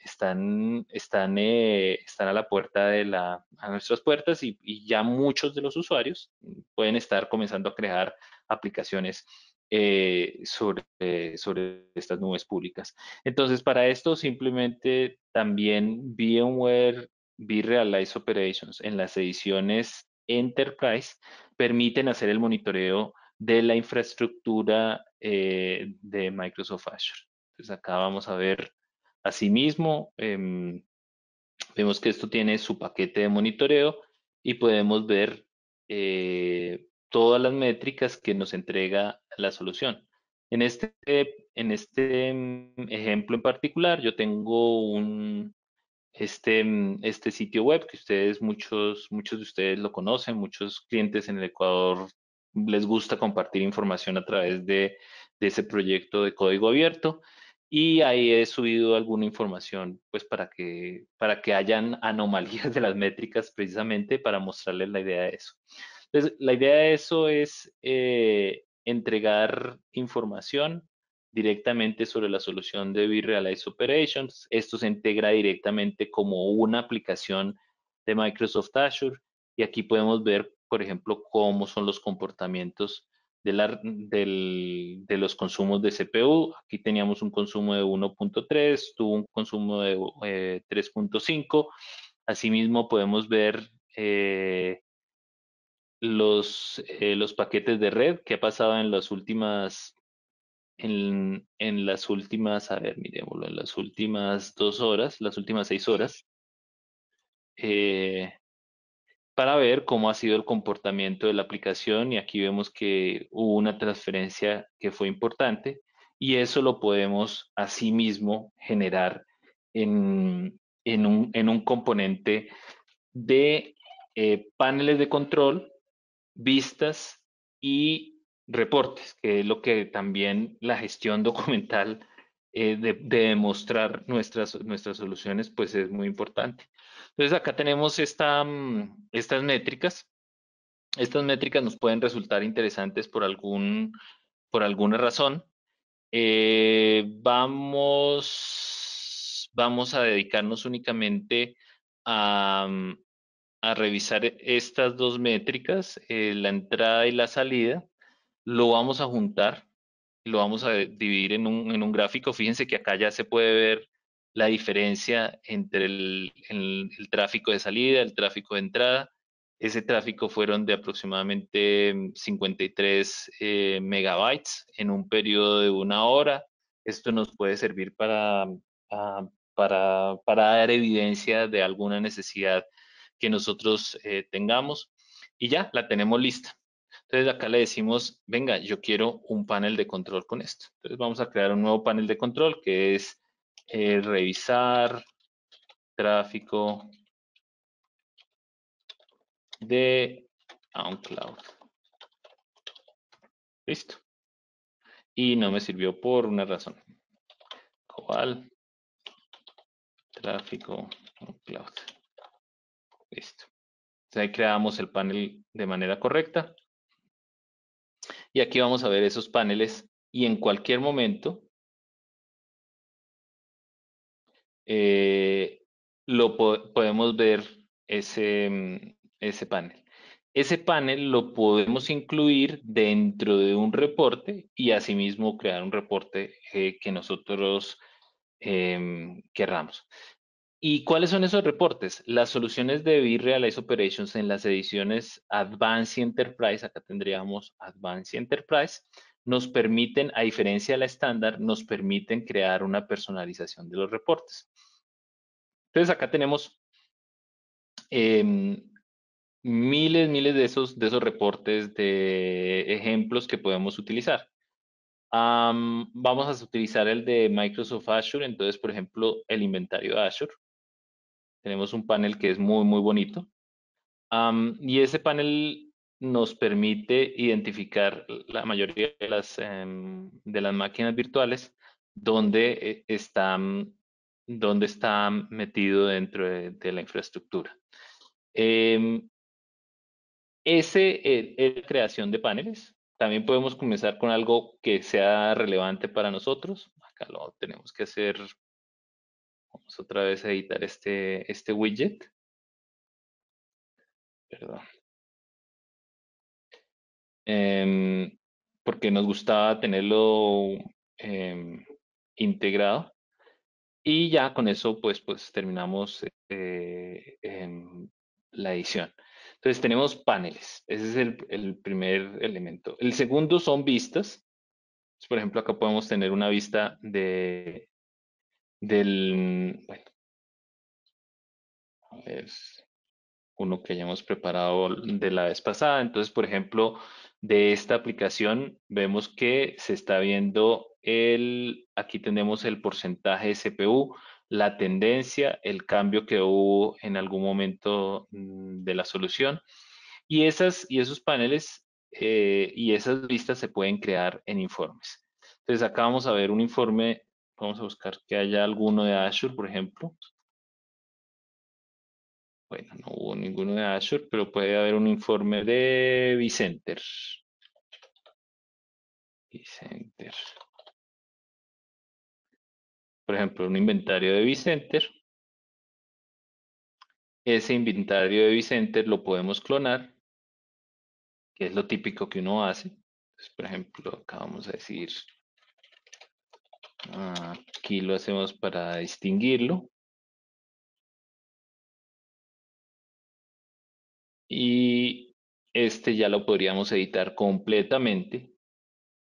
C: están a la puerta a nuestras puertas y ya muchos de los usuarios pueden estar comenzando a crear aplicaciones sobre estas nubes públicas. Entonces, para esto simplemente también VMware vRealize Operations en las ediciones Enterprise permiten hacer el monitoreo de la infraestructura de Microsoft Azure. Entonces, acá vamos a ver asimismo, vemos que esto tiene su paquete de monitoreo y podemos ver todas las métricas que nos entrega la solución. En este ejemplo en particular, yo tengo este sitio web que muchos de ustedes lo conocen, muchos clientes en el Ecuador les gusta compartir información a través de ese proyecto de código abierto. Y ahí he subido alguna información, pues para que hayan anomalías de las métricas, precisamente para mostrarles la idea de eso. Entonces, la idea de eso es entregar información directamente sobre la solución de vRealize Operations. Esto se integra directamente como una aplicación de Microsoft Azure y aquí podemos ver, por ejemplo, cómo son los comportamientos de los consumos de CPU. Aquí teníamos un consumo de 1.3, tuvo un consumo de 3.5. Asimismo, podemos ver los paquetes de red que ha pasado a ver, miremoslo, en las últimas 2 horas, las últimas 6 horas, eh, para ver cómo ha sido el comportamiento de la aplicación y aquí vemos que hubo una transferencia que fue importante y eso lo podemos asimismo generar en un componente de paneles de control, vistas y reportes, que es lo que también la gestión documental de demostrar nuestras soluciones, pues es muy importante. Entonces acá tenemos estas métricas. Estas métricas nos pueden resultar interesantes por alguna razón. Vamos a dedicarnos únicamente a revisar estas dos métricas, la entrada y la salida. Lo vamos a juntar, lo vamos a dividir en un gráfico. Fíjense que acá ya se puede ver la diferencia entre el tráfico de salida, el tráfico de entrada. Ese tráfico fueron de aproximadamente 53 megabytes en un periodo de 1 hora. Esto nos puede servir ah, para dar evidencia de alguna necesidad que nosotros tengamos. Y ya, la tenemos lista. Entonces acá le decimos, venga, yo quiero un panel de control con esto. Entonces vamos a crear un nuevo panel de control que es revisar tráfico de OnCloud. Listo. Y no me sirvió por una razón. ¿Cuál? Tráfico OnCloud. Listo. Entonces ahí creamos el panel de manera correcta. Y aquí vamos a ver esos paneles y en cualquier momento podemos ver ese panel. Ese panel lo podemos incluir dentro de un reporte y asimismo crear un reporte que nosotros querramos. ¿Y cuáles son esos reportes? Las soluciones de vRealize Operations en las ediciones Advanced y Enterprise, acá tendríamos Advanced y Enterprise, nos permiten, a diferencia de la estándar, nos permiten crear una personalización de los reportes. Entonces acá tenemos miles de esos reportes de ejemplos que podemos utilizar. Vamos a utilizar el de Microsoft Azure, entonces, por ejemplo, el inventario de Azure. Tenemos un panel que es muy bonito. Y ese panel nos permite identificar la mayoría de las máquinas virtuales donde está metido dentro de la infraestructura. Es creación de paneles. También podemos comenzar con algo que sea relevante para nosotros. Acá lo tenemos que hacer. Vamos otra vez a editar este widget. Perdón. Porque nos gustaba tenerlo integrado. Y ya con eso pues terminamos la edición. Entonces tenemos paneles. Ese es el primer elemento. El segundo son vistas. Por ejemplo, acá podemos tener una vista bueno, a ver, uno que hayamos preparado de la vez pasada. Entonces, por ejemplo, de esta aplicación vemos que se está viendo aquí tenemos el porcentaje de CPU, la tendencia, el cambio que hubo en algún momento de la solución. Y esos paneles y esas vistas se pueden crear en informes. Entonces acá vamos a ver un informe, vamos a buscar que haya alguno de Azure, por ejemplo. Bueno, no hubo ninguno de Azure, pero puede haber un informe de vCenter. vCenter. Por ejemplo, un inventario de vCenter. Ese inventario de vCenter lo podemos clonar, que es lo típico que uno hace. Entonces, por ejemplo, acá vamos a decir, aquí lo hacemos para distinguirlo. Y este ya lo podríamos editar completamente,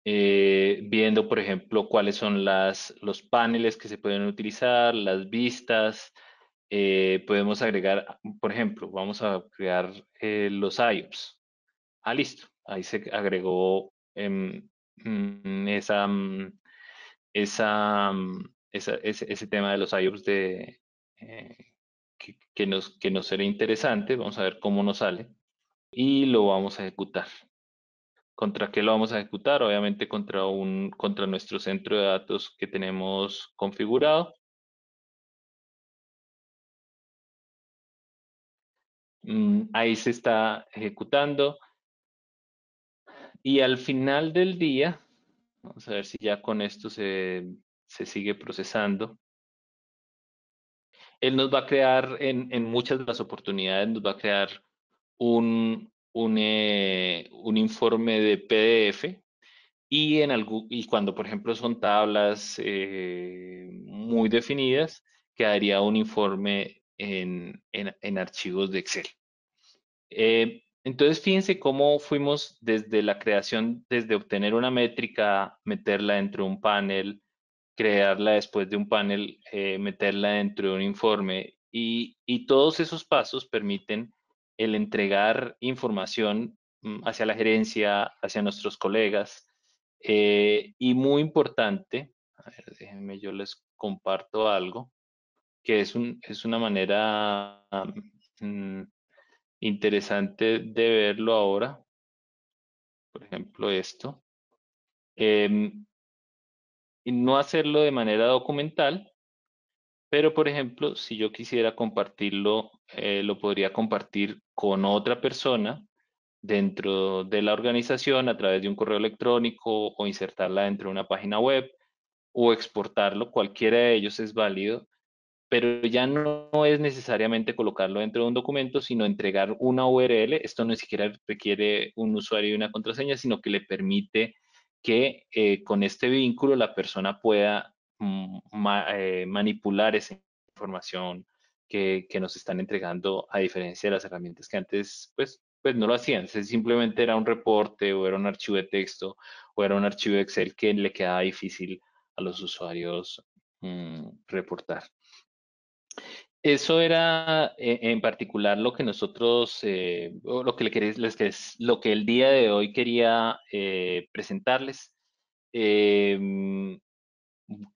C: viendo, por ejemplo, cuáles son los paneles que se pueden utilizar, las vistas. Podemos agregar, por ejemplo, vamos a crear los IOPS. Listo. Ahí se agregó ese tema de los IOPS eh, que nos será interesante. Vamos a ver cómo nos sale. Y lo vamos a ejecutar. ¿Contra qué lo vamos a ejecutar? Obviamente contra nuestro centro de datos que tenemos configurado. Ahí se está ejecutando. Y al final del día, vamos a ver si ya con esto se sigue procesando. Él nos va a crear en muchas de las oportunidades, nos va a crear un informe de PDF. Y cuando, por ejemplo, son tablas muy definidas, quedaría un informe en archivos de Excel. Entonces, fíjense cómo fuimos desde la creación, desde obtener una métrica, meterla dentro de un panel, crearla después de un panel, meterla dentro de un informe. Y todos esos pasos permiten el entregar información hacia la gerencia, hacia nuestros colegas. Y muy importante, a ver, déjenme, yo les comparto algo, que es una manera interesante de verlo ahora. Por ejemplo, esto. Y no hacerlo de manera documental, pero por ejemplo, si yo quisiera compartirlo, lo podría compartir con otra persona dentro de la organización a través de un correo electrónico o insertarla dentro de una página web o exportarlo. Cualquiera de ellos es válido, pero ya no es necesariamente colocarlo dentro de un documento, sino entregar una URL. Esto no siquiera requiere un usuario y una contraseña, sino que le permite que con este vínculo la persona pueda manipular esa información que nos están entregando, a diferencia de las herramientas que antes pues no lo hacían. Simplemente era un reporte o era un archivo de texto o era un archivo de Excel que le quedaba difícil a los usuarios reportar. Eso era en particular lo que nosotros, o lo que lo que el día de hoy quería presentarles.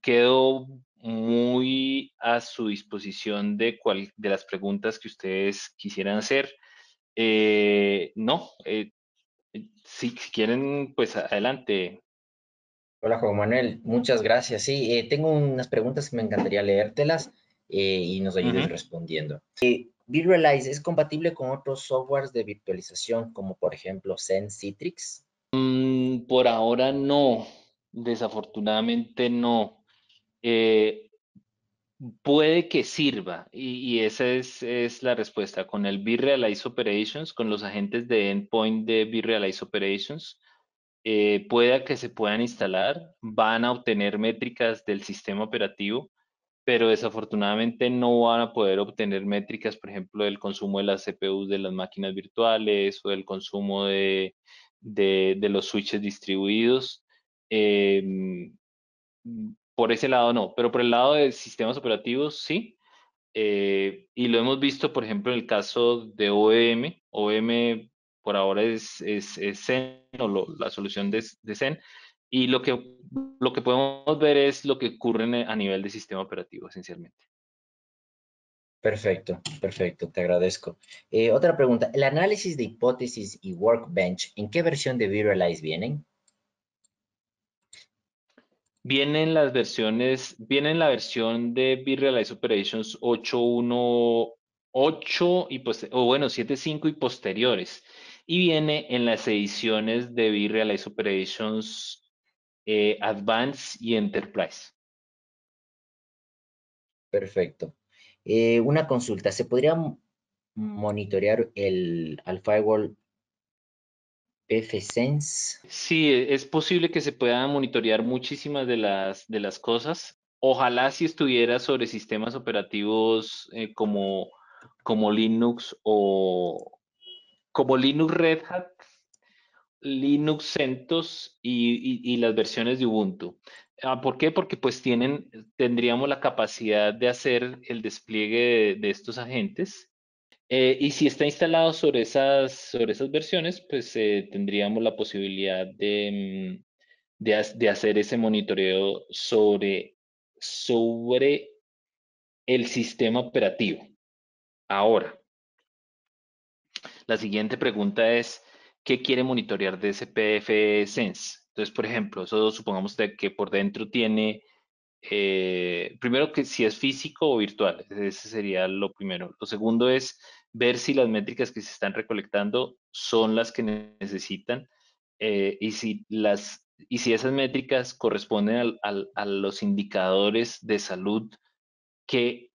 C: Quedo muy a su disposición de las preguntas que ustedes quisieran hacer. No, Si quieren, pues adelante.
A: Hola Juan Manuel, muchas gracias. Sí, tengo unas preguntas que me encantaría leértelas y nos ayudes
C: Ujú.
A: respondiendo. ¿Visualize es compatible con otros softwares de virtualización como por ejemplo Zen Citrix?
C: Por ahora no, desafortunadamente no. Eh, Puede que sirva, y esa es la respuesta. Con el vRealize Operations, con los agentes de endpoint de vRealize Operations, pueda que se puedan instalar, van a obtener métricas del sistema operativo, pero desafortunadamente no van a poder obtener métricas, por ejemplo, del consumo de las CPUs de las máquinas virtuales o del consumo de los switches distribuidos. Em, por ese lado no, pero por el lado de sistemas operativos sí. Y lo hemos visto, por ejemplo, en el caso de OEM. OEM por ahora es Zen o la solución de Zen. Y lo que podemos ver es lo que ocurre a nivel de sistema operativo, esencialmente.
A: Perfecto, perfecto, te agradezco. Otra pregunta, ¿el análisis de hipótesis y Workbench, en qué versión de Visualize vienen?
C: Vienen la versión de vRealize Operations 8.1.8 y o bueno, 7.5 y posteriores. Y viene en las ediciones de vRealize Operations Advanced y Enterprise.
A: Perfecto. Una consulta, ¿se podría monitorear al firewall pfSense?
C: Sí, es posible que se puedan monitorear muchísimas de las cosas. Ojalá si estuviera sobre sistemas operativos como Linux o como Linux Red Hat, Linux CentOS y las versiones de Ubuntu. ¿Por qué? Porque pues tendríamos la capacidad de hacer el despliegue de estos agentes. Y si está instalado sobre esas versiones, pues tendríamos la posibilidad de hacer ese monitoreo sobre el sistema operativo. Ahora, la siguiente pregunta es, ¿qué quiere monitorear de ese PF Sense? Entonces, por ejemplo, eso supongamos que por dentro tiene, primero que si es físico o virtual, ese sería lo primero. Lo segundo es ver si las métricas que se están recolectando son las que necesitan y si esas métricas corresponden a los indicadores de salud que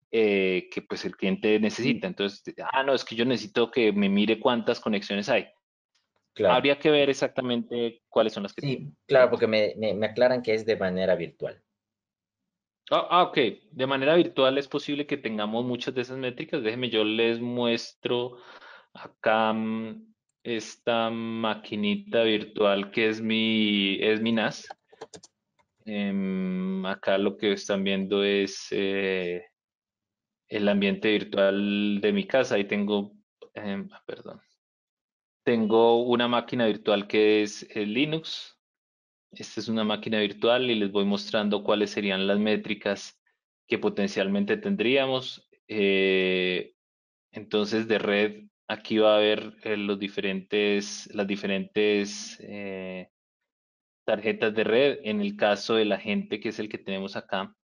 C: pues el cliente necesita. Entonces, no, es que yo necesito que me mire cuántas conexiones hay.
A: Claro,
C: Habría que ver exactamente cuáles son las que tiene.
A: sí, claro,
C: ¿Sí?
A: porque me aclaran que es de manera virtual.
C: Ok. De manera virtual es posible que tengamos muchas de esas métricas. Déjenme, yo les muestro acá esta maquinita virtual que es mi NAS. Acá lo que están viendo es el ambiente virtual de mi casa. Ahí perdón. Tengo una máquina virtual que es el Linux. Esta es una máquina virtual y les voy mostrando cuáles serían las métricas que potencialmente tendríamos. Entonces, de red, aquí va a haber las diferentes tarjetas de red. En el caso del agente, que es el que tenemos acá,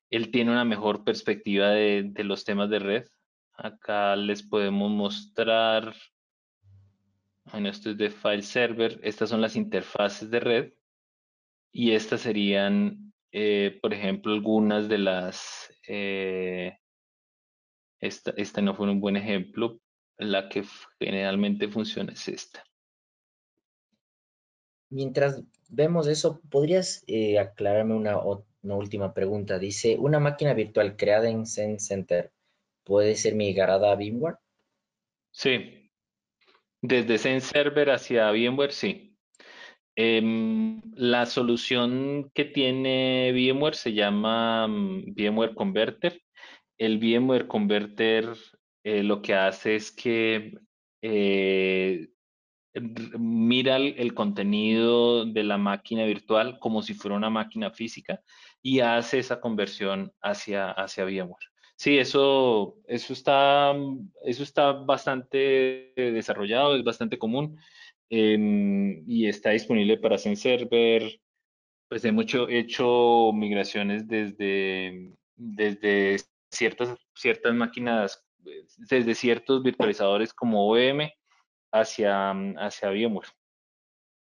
C: él tiene una mejor perspectiva de los temas de red. Acá les podemos mostrar. Bueno, esto es de file server. Estas son las interfaces de red y estas serían, por ejemplo, algunas de las. Esta no fue un buen ejemplo. La que generalmente funciona es esta.
A: Mientras vemos eso, ¿podrías aclararme una última pregunta? Dice, ¿una máquina virtual creada en Zen Center puede ser migrada a VMware?
C: Sí, desde Zen Server hacia VMware, sí. La solución que tiene VMware se llama VMware Converter. El VMware Converter lo que hace es que eh, mira el contenido de la máquina virtual como si fuera una máquina física y hace esa conversión hacia VMware. Sí, eso está bastante desarrollado, es bastante común. y está disponible para Zen Server. Pues hemos hecho migraciones desde ciertas máquinas, desde ciertos virtualizadores como OEM hacia VMware.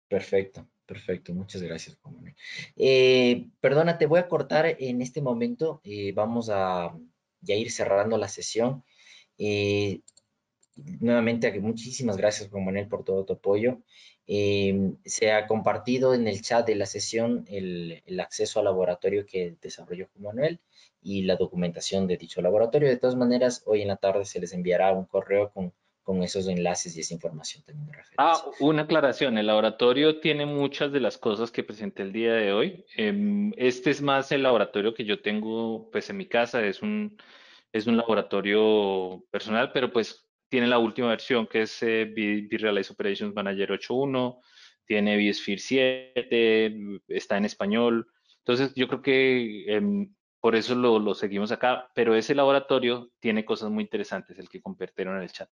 A: Perfecto, perfecto. Muchas gracias, Juan Manuel. Perdona, te voy a cortar en este momento. Vamos a ya ir cerrando la sesión. Eh, Nuevamente, muchísimas gracias, Juan Manuel, por todo tu apoyo. Se ha compartido en el chat de la sesión el acceso al laboratorio que desarrolló Juan Manuel y la documentación de dicho laboratorio. De todas maneras, hoy en la tarde se les enviará un correo con esos enlaces y esa información también de referencia.
C: Una aclaración, el laboratorio tiene muchas de las cosas que presenté el día de hoy. Este es más el laboratorio que yo tengo pues en mi casa, es un laboratorio personal, pero pues tiene la última versión que es vRealize Operations Manager 8.1, tiene vSphere 7, está en español. Entonces yo creo que por eso lo seguimos acá, pero ese laboratorio tiene cosas muy interesantes, el que compartieron en el chat.